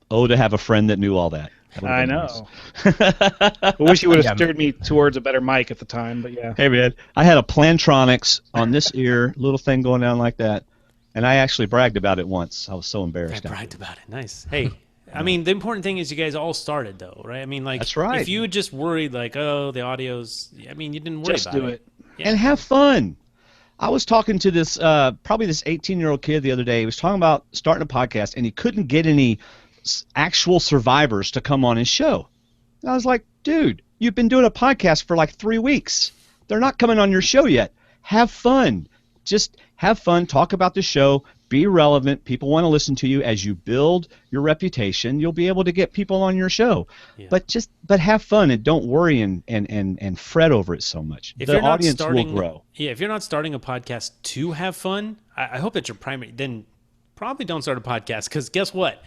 Oh, to have a friend that knew all that. I know. I wish he would have steered me towards a better mic at the time, but yeah. Hey, man, I had a Plantronics on this ear, little thing going down like that, and I actually bragged about it once. I was so embarrassed. I bragged about it. Nice. Hey, I mean, the important thing is you guys all started, though, right? I mean, like, that's right. If you had just worried, like, oh, the audio's, I mean, you didn't worry about it. Just do it. Yeah. And have fun. I was talking to this, probably this 18-year-old kid the other day. He was talking about starting a podcast, and he couldn't get any actual survivors to come on his show. And I was like, dude, you've been doing a podcast for like 3 weeks. They're not coming on your show yet. Have fun. Just have fun. Talk about the show. Be relevant. People want to listen to you. As you build your reputation, you'll be able to get people on your show. Yeah. But have fun, and don't worry and fret over it so much. The audience will grow. Yeah, if you're not starting a podcast to have fun, I hope that's your primary. Then probably don't start a podcast, because guess what?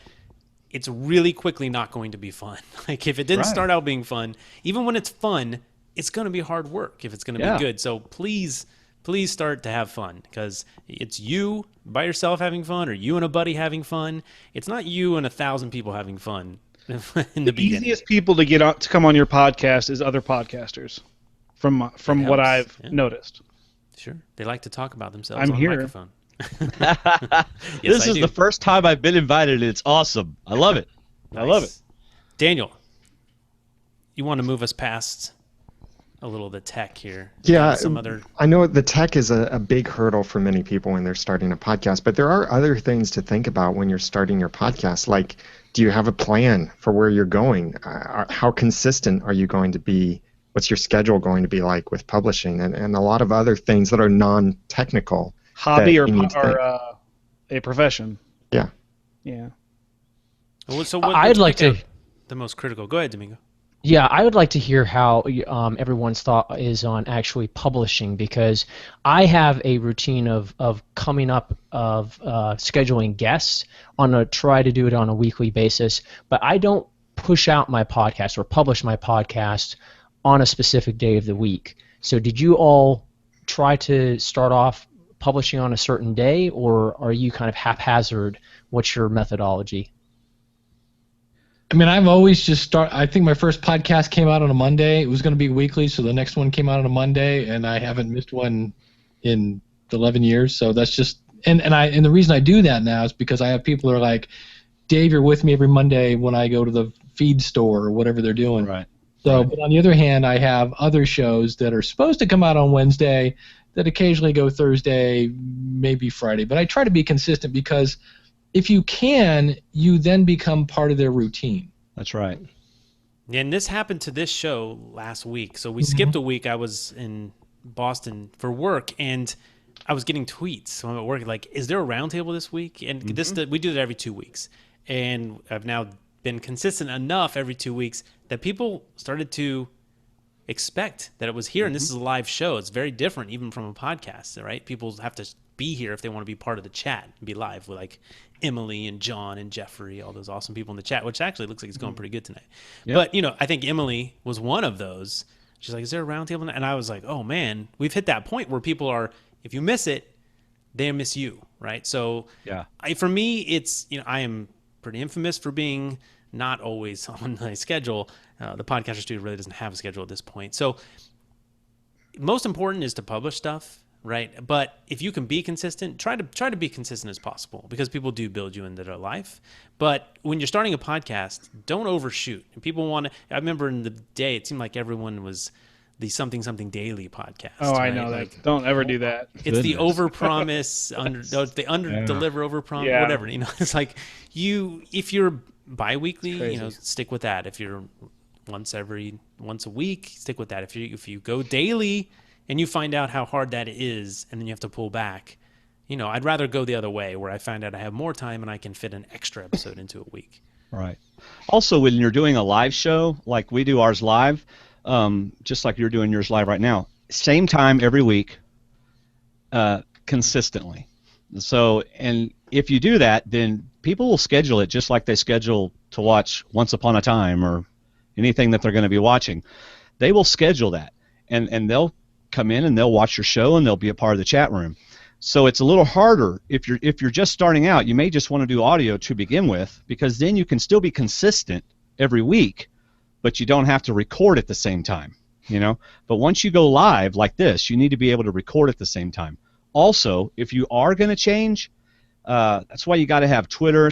It's really quickly not going to be fun. Like, if it didn't start out being fun, even when it's fun, it's going to be hard work if it's going to be good. So please start to have fun, because it's you by yourself having fun, or you and a buddy having fun. It's not you and 1,000 people having fun in the beginning. The easiest people to come on your podcast is other podcasters, from what I've noticed. Sure. They like to talk about themselves on the microphone. This is the first time I've been invited. It's awesome. I love it. Nice. I love it. Daniel, you want to move us past a little of the tech here? Yeah, I know the tech is a big hurdle for many people when they're starting a podcast, but there are other things to think about when you're starting your podcast. Like, do you have a plan for where you're going? How consistent are you going to be? What's your schedule going to be like with publishing? And a lot of other things that are non-technical. Hobby or a profession. Yeah. Yeah. So I'd like to. The most critical. Go ahead, Domingo. Yeah, I would like to hear how everyone's thought is on actually publishing, because I have a routine of coming up of scheduling guests try to do it on a weekly basis, but I don't push out my podcast or publish my podcast on a specific day of the week. So did you all try to start off publishing on a certain day, or are you kind of haphazard? What's your methodology? I mean, I've always I think my first podcast came out on a Monday. It was going to be weekly, so the next one came out on a Monday, and I haven't missed one in 11 years. So that's just, and the reason I do that now is because I have people who are like, Dave, you're with me every Monday when I go to the feed store or whatever they're doing. Right. So, but on the other hand, I have other shows that are supposed to come out on Wednesday that occasionally go Thursday, maybe Friday. But I try to be consistent, because if you can, you then become part of their routine. That's right. And this happened to this show last week. So we skipped a week. I was in Boston for work, and I was getting tweets. So I'm at work, like, is there a roundtable this week? And we do it every 2 weeks. And I've now been consistent enough every 2 weeks that people started to expect that it was here, and this is a live show. It's very different even from a podcast, right? People have to be here if they want to be part of the chat and be live with like Emily and John and Jeffrey, all those awesome people in the chat, which actually looks like it's going pretty good tonight. Yep. But, you know, I think Emily was one of those. She's like, is there a roundtable? And I was like, oh, man, we've hit that point where people are, if you miss it, they miss you, right? So for me, it's, you know, I am pretty infamous for being not always on my schedule. The Podcaster Studio really doesn't have a schedule at this point. So most important is to publish stuff, right? But if you can be consistent, try to be consistent as possible, because people do build you into their life. But when you're starting a podcast, don't overshoot. And people want to. I remember in the day, it seemed like everyone was the something daily podcast. Oh, right? I know like, that. Don't ever do that. It's the overpromise, the under deliver, overpromise, whatever. You know, it's like if you're biweekly, you know, stick with that. If you're once a week, stick with that. If you go daily and you find out how hard that is, and then you have to pull back, you know, I'd rather go the other way, where I find out I have more time and I can fit an extra episode into a week. Right. Also, when you're doing a live show, like we do ours live, just like you're doing yours live right now, same time every week, consistently. So, and if you do that, then people will schedule it just like they schedule to watch Once Upon a Time or anything that they're going to be watching. They will schedule that, and they'll come in and they'll watch your show and they'll be a part of the chat room. So it's a little harder if you're just starting out. You may just want to do audio to begin with, because then you can still be consistent every week, but you don't have to record at the same time, you know. But once you go live like this, you need to be able to record at the same time. Also, if you are going to change, that's why you got to have Twitter.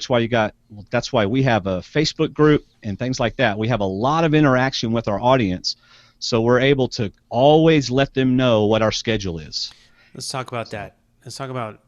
That's why we have a Facebook group and things like that. We have a lot of interaction with our audience, so we're able to always let them know what our schedule is. Let's talk about that. Let's talk about,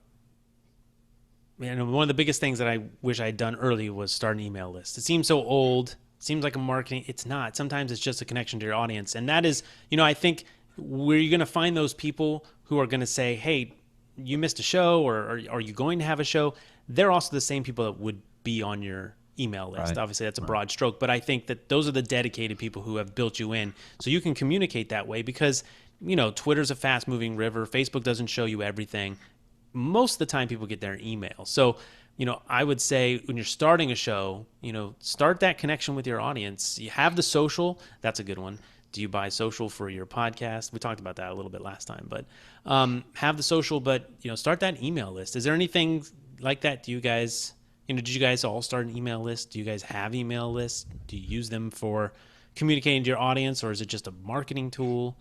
man, one of the biggest things that I wish I had done early was start an email list. It seems so old. It seems like a marketing. It's not. Sometimes it's just a connection to your audience. And that is, you know, I think where you're going to find those people who are going to say, hey, you missed a show, or are you going to have a show? They're also the same people that would be on your email list. Right. Obviously, that's a broad stroke, but I think that those are the dedicated people who have built you in, so you can communicate that way, because, you know, Twitter's a fast-moving river. Facebook doesn't show you everything. Most of the time, people get their email. So, you know, I would say when you're starting a show, you know, start that connection with your audience. You have the social. That's a good one. Do you buy social for your podcast? We talked about that a little bit last time, but have the social, but, you know, start that email list. Is there anything like that? Do you guys, you know, did you guys all start an email list? Do you guys have email lists? Do you use them for communicating to your audience, or is it just a marketing tool?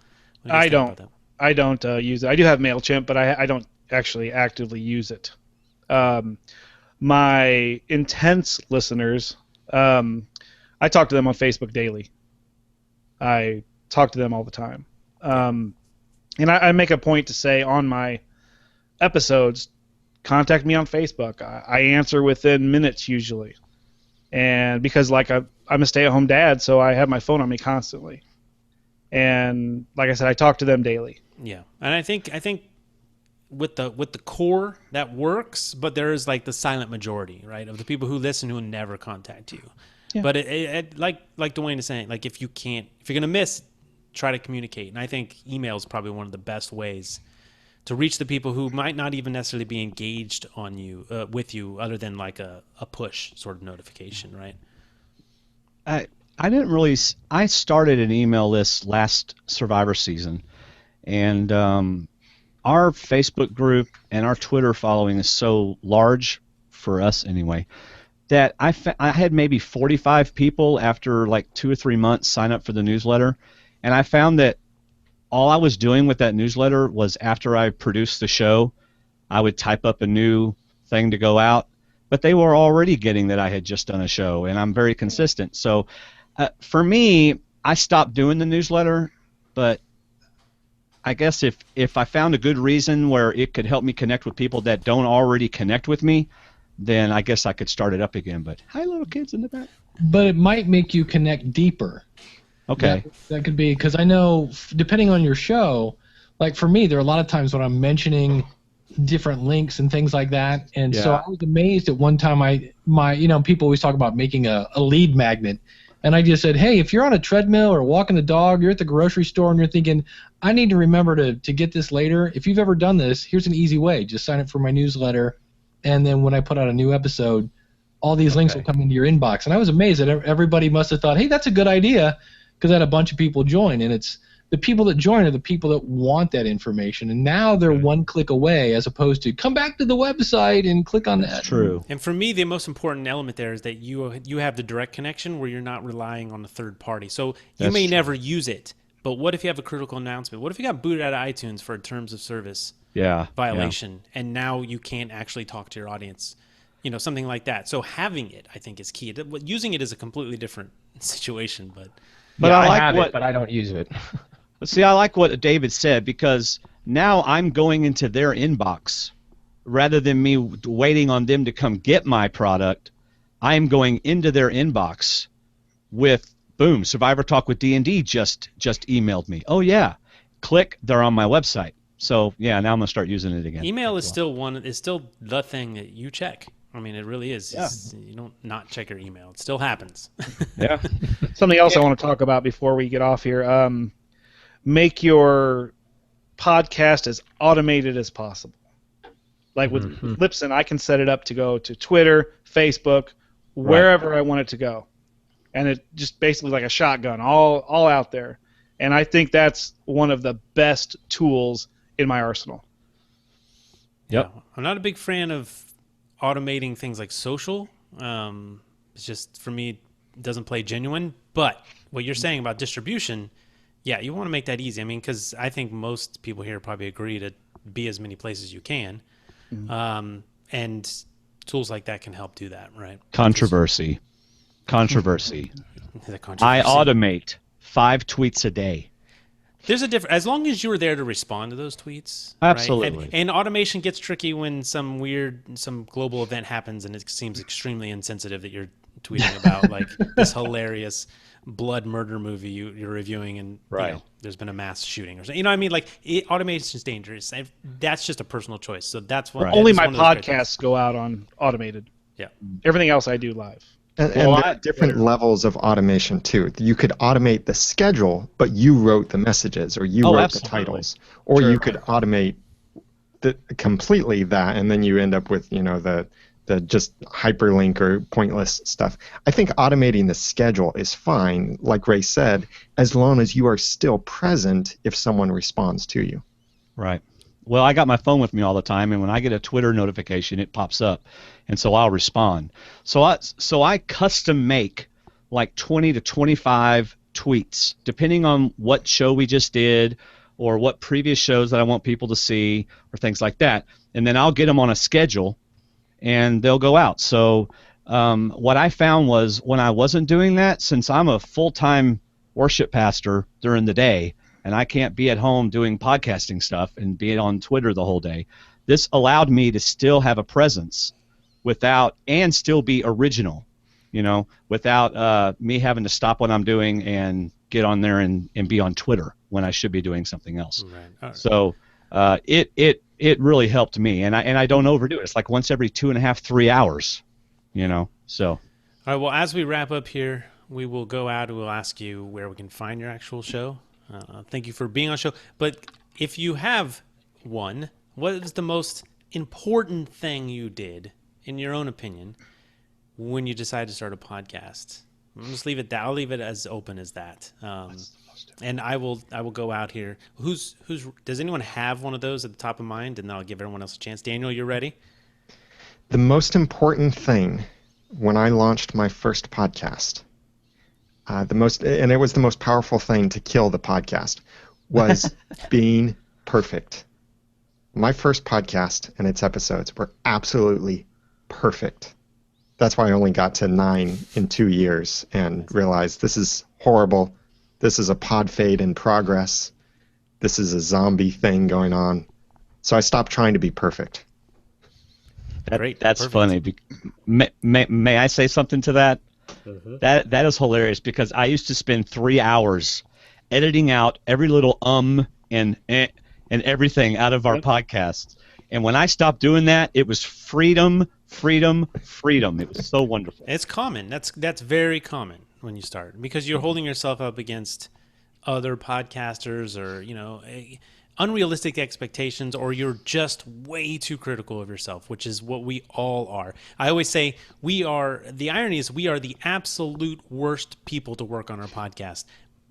I don't use it. I do have MailChimp, but I don't actually actively use it. My intense listeners, I talk to them on Facebook daily. I talk to them all the time. And I make a point to say on my episodes, contact me on Facebook. I answer within minutes usually. And because like I'm a stay-at-home dad, so I have my phone on me constantly. And like I said, I talk to them daily. Yeah. And I think with the core that works, but there is like the silent majority, right, of the people who listen who never contact you. Yeah. But it like Dwaine is saying, like if you're gonna miss, try to communicate. And I think email is probably one of the best ways to reach the people who might not even necessarily be engaged on you with you, other than like a push sort of notification, right? I started an email list last Survivor season, and our Facebook group and our Twitter following is so large, for us anyway, that I had maybe 45 people after like 2 or 3 months sign up for the newsletter, and I found that all I was doing with that newsletter was, after I produced the show, I would type up a new thing to go out, but they were already getting that I had just done a show, and I'm very consistent. So for me, I stopped doing the newsletter, but I guess if I found a good reason where it could help me connect with people that don't already connect with me, then I guess I could start it up again. But hi, little kids in the back. But it might make you connect deeper. Okay. That could be, because I know, depending on your show, like for me, there are a lot of times when I'm mentioning different links and things like that, and so I was amazed at one time. People always talk about making a lead magnet, And I just said, hey, if you're on a treadmill or walking the dog, you're at the grocery store and you're thinking, I need to remember to get this later. If you've ever done this, here's an easy way. Just sign up for my newsletter. And then when I put out a new episode, all these links will come into your inbox. And I was amazed that everybody must have thought, hey, that's a good idea, because I had a bunch of people join. And it's the people that join are the people that want that information. And now they're one click away, as opposed to come back to the website and click on that. That's true. And for me, the most important element there is that you have the direct connection where you're not relying on a third party. So you may never use it, but what if you have a critical announcement? What if you got booted out of iTunes for a terms of service violation, and now you can't actually talk to your audience? You know, something like that. So having it, I think, is key. Using it is a completely different situation, but I have it, but I don't use it. But see, I like what David said, because now I'm going into their inbox rather than me waiting on them to come get my product. I'm going into their inbox with, boom, Survivor Talk with D&D just emailed me. Oh yeah, click, they're on my website. So yeah, now I'm gonna start using it again. Email is still the thing that you check. I mean, it really is. Yeah. You don't not check your email. It still happens. Yeah. Something else I want to talk about before we get off here. Make your podcast as automated as possible. Like with Libsyn, I can set it up to go to Twitter, Facebook, wherever I want it to go. And it just basically like a shotgun, all out there. And I think that's one of the best tools in my arsenal. Yep. Yeah. I'm not a big fan of automating things like social. It's just, for me, it doesn't play genuine. But what you're saying about distribution, yeah, you want to make that easy. I mean, because I think most people here probably agree to be as many places you can. And tools like that can help do that, right? Controversy. I automate 5 tweets a day. There's a difference. As long as you were there to respond to those tweets. Absolutely. Right? And automation gets tricky when some global event happens and it seems extremely insensitive that you're tweeting about like this hilarious blood murder movie you're reviewing, and you know, there's been a mass shooting or something. You know what I mean? Like, automation is dangerous. That's just a personal choice. So that's what only my podcasts go out on automated. Yeah. Everything else I do live. And there are different levels of automation too. You could automate the schedule, but you wrote the messages, or you wrote the titles, or you could automate completely that, and then you end up with the just hyperlink or pointless stuff. I think automating the schedule is fine, like Ray said, as long as you are still present if someone responds to you. Right. Well, I got my phone with me all the time, and when I get a Twitter notification, it pops up, and so I'll respond. So I custom make like 20 to 25 tweets, depending on what show we just did or what previous shows that I want people to see or things like that, and then I'll get them on a schedule, and they'll go out. So what I found was, when I wasn't doing that, since I'm a full-time worship pastor during the day, and I can't be at home doing podcasting stuff and be on Twitter the whole day, this allowed me to still have a presence and still be original, without me having to stop what I'm doing and get on there and be on Twitter when I should be doing something else. Right. So it really helped me, and I don't overdo it. It's like once every 2.5, 3 hours, so. All right, well, as we wrap up here, we will go out and we'll ask you where we can find your actual show. Thank you for being on the show. But if you have one, what is the most important thing you did, in your own opinion, when you decided to start a podcast? I'll just leave it that. I'll leave it as open as that. And I will go out here. Does anyone have one of those at the top of mind? And then I'll give everyone else a chance. Daniel, you ready? The most important thing when I launched my first podcast, and it was the most powerful thing to kill the podcast, was being perfect. My first podcast and its episodes were absolutely perfect. That's why I only got to 9 in 2 years and realized this is horrible. This is a pod fade in progress. This is a zombie thing going on. So I stopped trying to be perfect. Great. That's funny. May I say something to that? Mm-hmm. That is hilarious, because I used to spend 3 hours editing out every little and everything out of our podcasts. And when I stopped doing that, it was freedom. It was so wonderful. It's common. That's very common. when you start, because you're holding yourself up against other podcasters, or unrealistic expectations, or you're just way too critical of yourself, which is what we all are. I always say the irony is we are the absolute worst people to work on our podcast.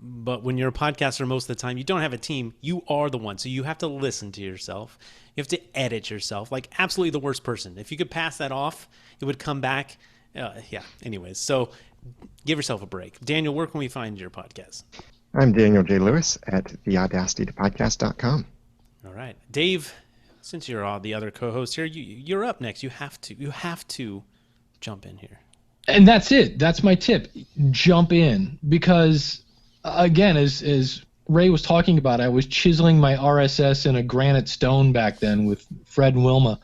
But when you're a podcaster, most of the time, you don't have a team. You are the one. So you have to listen to yourself. You have to edit yourself. Like, absolutely the worst person. If you could pass that off, it would come back. Anyways, so give yourself a break. Daniel, where can we find your podcast? I'm Daniel J. Lewis at theaudacitytopodcast.com. All right. Dave, since you're the other co-host here, you're up next. You have to jump in here. And that's it. That's my tip. Jump in. Because, again, as Ray was talking about, I was chiseling my RSS in a granite stone back then with Fred and Wilma.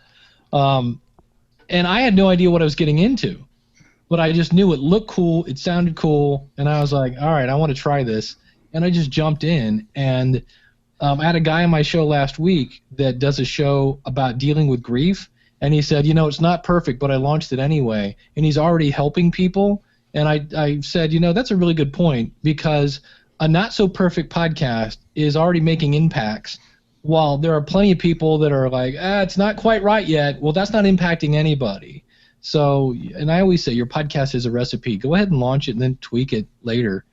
And I had no idea what I was getting into. But I just knew it looked cool, it sounded cool, and I was like, all right, I want to try this. And I just jumped in. And I had a guy on my show last week that does a show about dealing with grief. And he said, it's not perfect, but I launched it anyway. And he's already helping people. And I said, that's a really good point, because a not-so-perfect podcast is already making impacts, while there are plenty of people that are like, it's not quite right yet. Well, that's not impacting anybody. So, and I always say your podcast is a recipe. Go ahead and launch it and then tweak it later.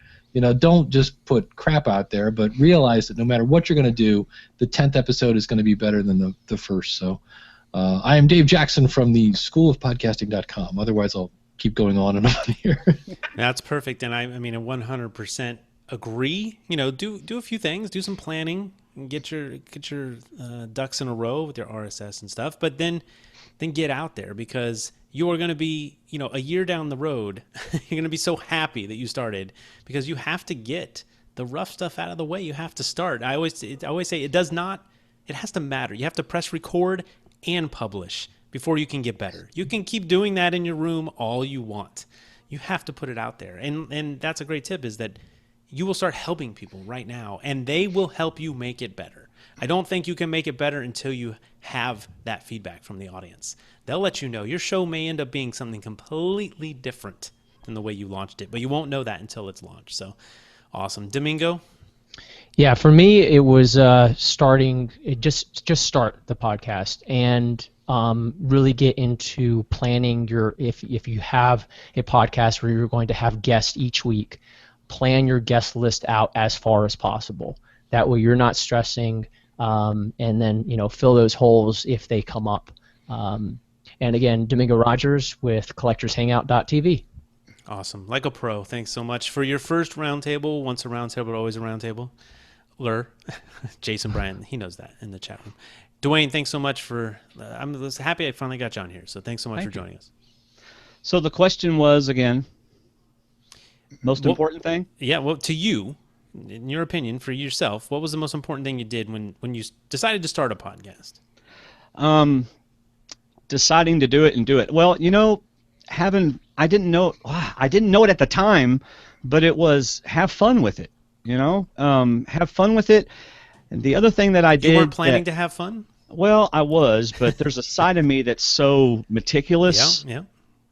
Don't just put crap out there, but realize that no matter what you're going to do, the 10th episode is going to be better than the first. So I am Dave Jackson from the schoolofpodcasting.com. Otherwise, I'll keep going on and on here. That's perfect. And I 100% agree. Do a few things, do some planning, and get your ducks in a row with your RSS and stuff, but then get out there, because you are going to be, a year down the road, you're going to be so happy that you started, because you have to get the rough stuff out of the way. You have to start. I always say it has to matter. You have to press record and publish before you can get better. You can keep doing that in your room all you want. You have to put it out there. And that's a great tip, is that you will start helping people right now, and they will help you make it better. I don't think you can make it better until you have that feedback from the audience. They'll let you know. Your show may end up being something completely different than the way you launched it, but you won't know that until it's launched. So awesome. Domingo? Yeah, for me, it was just start the podcast and really get into planning if you have a podcast where you're going to have guests each week, plan your guest list out as far as possible. That way you're not stressing, and then fill those holes if they come up. And again, Domingo Rogers with collectorshangout.tv. Awesome. Like a pro. Thanks so much for your first roundtable. Once a roundtable, always a roundtable. Jason Bryan, he knows that in the chat room. Dwaine, thanks so much for. I'm happy I finally got John here. So thanks so much for joining us. So the question was, again, most important thing? Yeah. Well, to you, in your opinion, for yourself, what was the most important thing you did when you decided to start a podcast? Deciding to do it and do it. Well, I didn't know it at the time, but it was have fun with it. Have fun with it. And the other thing that I did. You weren't planning to have fun? Well, I was, but there's a side of me that's so meticulous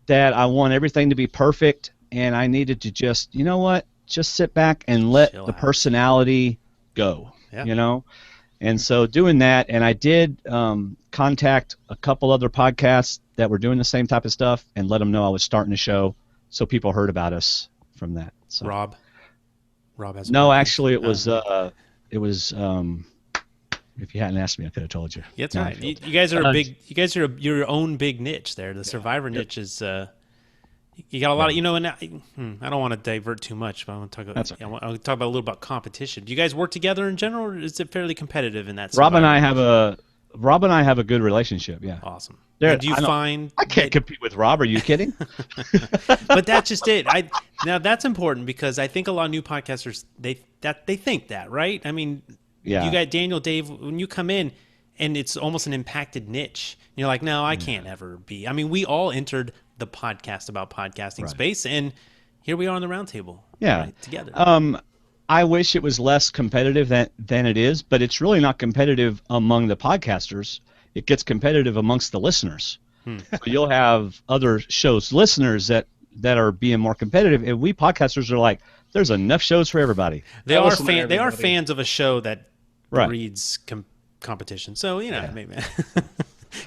that I want everything to be perfect, and I needed to just sit back and let the personality go. Yeah. And so doing that, and I did contact a couple other podcasts that were doing the same type of stuff and let them know I was starting a show, so people heard about us from that. So. Rob has. No, actually, it was. If you hadn't asked me, I could have told you. Yeah, that's right. You guys are You guys are your own big niche there. The Survivor niche is. You got a lot of, and I don't want to divert too much, but I want to talk about. I want to talk about a little about competition. Do you guys work together in general, or is it fairly competitive in that? Rob and I have a good relationship. Yeah. Awesome. Do you find I can't compete with Rob? Are you kidding? But that's just it. Now that's important, because I think a lot of new podcasters they think that, right? I mean, you got Daniel, Dave, when you come in, and it's almost an impacted niche. You're like, no, I can't ever be. I mean, we all entered the podcast about podcasting space, and here we are on the roundtable. Yeah, right, together. I wish it was less competitive than it is, but it's really not competitive among the podcasters. It gets competitive amongst the listeners. So you'll have other shows listeners that that are being more competitive, and we podcasters are like, there's enough shows for everybody. They are fans of a show that Right. breeds competition. So maybe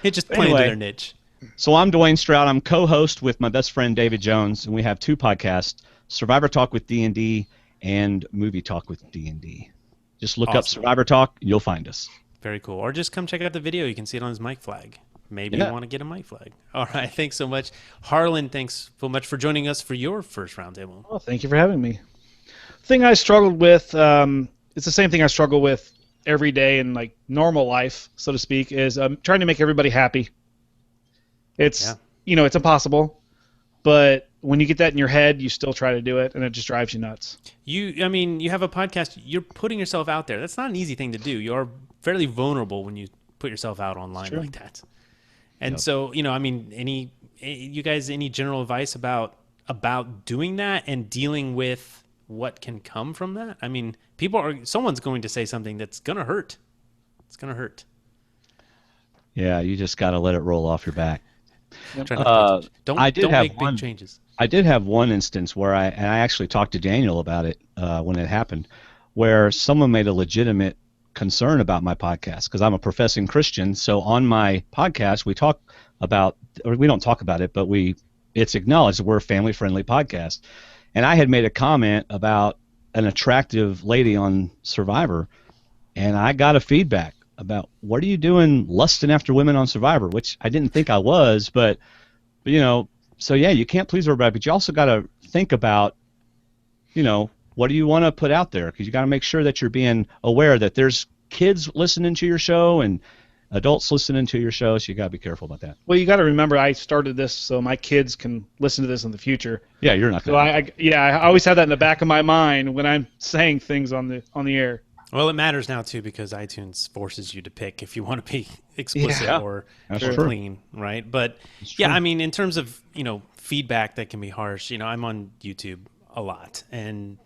it just playing to their niche. So I'm Dwaine Stroud. I'm co-host with my best friend David Jones, and we have two podcasts: Survivor Talk with D&D and Movie Talk with D&D. Just look up Survivor Talk, you'll find us. Very cool. Or just come check out the video. You can see it on his mic flag. Maybe you want to get a mic flag. All right. Thanks so much. Harlan, thanks so much for joining us for your first roundtable. Oh, thank you for having me. The thing I struggled with, it's the same thing I struggle with every day in like normal life, so to speak, is trying to make everybody happy. It's it's impossible, but when you get that in your head, you still try to do it, and it just drives you nuts. You have a podcast. You're putting yourself out there. That's not an easy thing to do. You're fairly vulnerable when you put yourself out online like that. And so, you guys, any general advice about doing that and dealing with what can come from that? I mean, someone's going to say something that's going to hurt. It's going to hurt. Yeah, you just got to let it roll off your back. Don't make big changes. I did have one instance where I actually talked to Daniel about it when it happened, where someone made a legitimate concern about my podcast, because I'm a professing Christian. So on my podcast, we don't talk about it, but it's acknowledged that we're a family-friendly podcast. And I had made a comment about an attractive lady on Survivor, and I got a feedback about, what are you doing lusting after women on Survivor, which I didn't think I was, but so yeah, you can't please everybody, but you also got to think about, what do you want to put out there? Because you got to make sure that you're being aware that there's kids listening to your show and adults listening to your show, so you got to be careful about that. Well, you got to remember, I started this so my kids can listen to this in the future. Yeah, you're not going to. So I always have that in the back of my mind when I'm saying things on the air. Well, it matters now too, because iTunes forces you to pick if you want to be explicit or clean, right? But in terms of feedback that can be harsh. I'm on YouTube a lot, and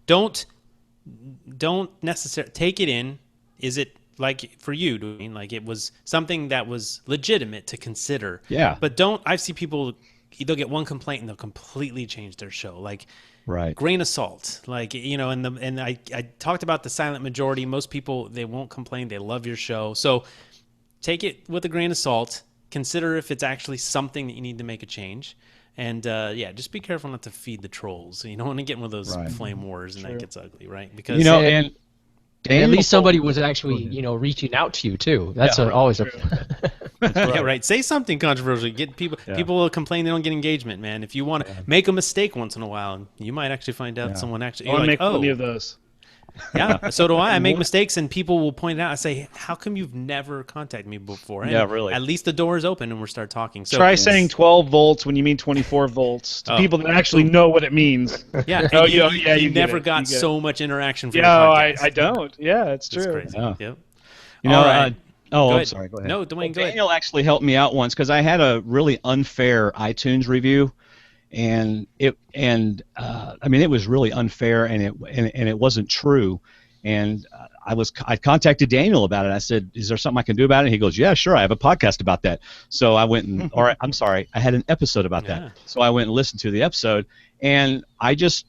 don't necessarily take it in. Is it like for you, Dwaine? Like it was something that was legitimate to consider. Yeah. But I see people, they'll get one complaint and they'll completely change their show. Like. Right. Grain of salt, like and I talked about the silent majority. Most people, they won't complain. They love your show, so take it with a grain of salt. Consider if it's actually something that you need to make a change, and just be careful not to feed the trolls. You don't want to get in one of those flame wars, and that gets ugly, right? Because and at least somebody was actually reaching out to you too. That's always a yeah, right. Say something controversial. Get people. People will complain they don't get engagement, man. If you want to make a mistake once in a while, you might actually find out someone actually. I want to make plenty of those. Yeah, so do I. I make mistakes, and people will point it out. I say, "How come you've never contacted me before?" And really. At least the door is open, and we'll start talking. So try saying 12 volts when you mean 24 volts to people that actually know what it means. Yeah. You never got so much interaction from your podcast. I don't. Yeah, it's true. That's crazy. Yeah. Yep. I'm sorry. Go ahead. No, Dwaine, go ahead. Daniel actually helped me out once because I had a really unfair iTunes review, and it was really unfair, and it wasn't true, and I contacted Daniel about it. I said, "Is there something I can do about it?" And he goes, "Yeah, sure. I have a podcast about that." So I went and, I had an episode about that. So I went and listened to the episode, and I just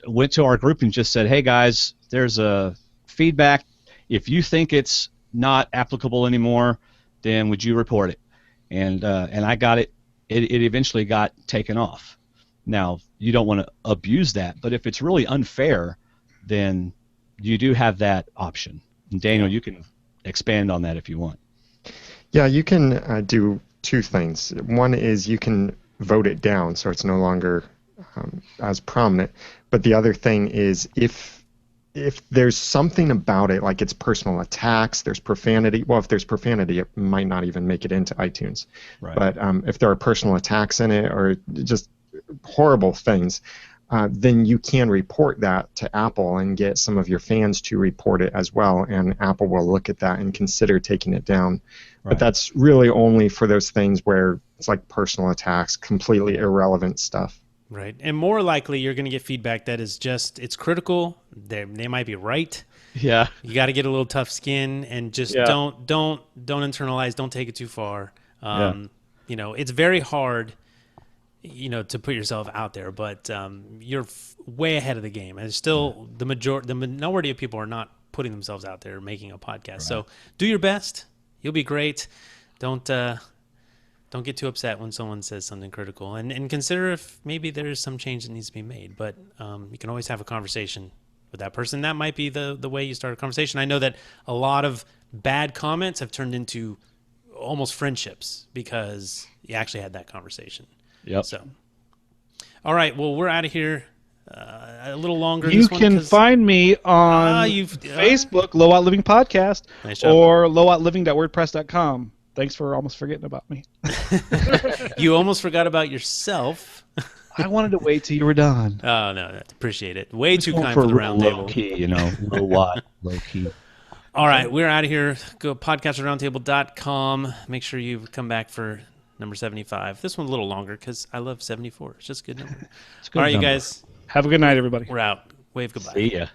went to our group and just said, "Hey guys, there's a feedback. If you think it's not applicable anymore, then would you report it?" And I got it. It eventually got taken off. Now, you don't want to abuse that, but if it's really unfair, then you do have that option. And Daniel, you can expand on that if you want. Yeah, you can do two things. One is you can vote it down so it's no longer as prominent. But the other thing is if there's something about it, like it's personal attacks, there's profanity. Well, if there's profanity, it might not even make it into iTunes. Right. But if there are personal attacks in it or just horrible things, then you can report that to Apple and get some of your fans to report it as well, and Apple will look at that and consider taking it down. Right. But that's really only for those things where it's like personal attacks, completely irrelevant stuff. Right, and more likely you're going to get feedback that is just, it's critical. They might be right. Yeah. You got to get a little tough skin and just don't internalize. Don't take it too far. It's very hard. to put yourself out there, but you're way ahead of the game. And still, the minority of people are not putting themselves out there making a podcast. Right. So do your best. You'll be great. Don't get too upset when someone says something critical, and consider if maybe there's some change that needs to be made. But you can always have a conversation with that person. That might be the way you start a conversation. I know that a lot of bad comments have turned into almost friendships because you actually had that conversation. Yep. So, all right. Well, we're out of here a little longer. You can find me on Facebook, Low Out Living Podcast, or lowoutLiving.wordpress.com. Thanks for almost forgetting about me. You almost forgot about yourself. I wanted to wait till you were done. Oh, no, appreciate it. Way too kind for the Roundtable. Low key, low watt, low key. All right, we're out of here. Go podcastaroundtable.com. Make sure you come back for number 75. This one's a little longer because I love 74. It's just a good number. All right, you guys. Have a good night, everybody. We're out. Wave goodbye. See ya.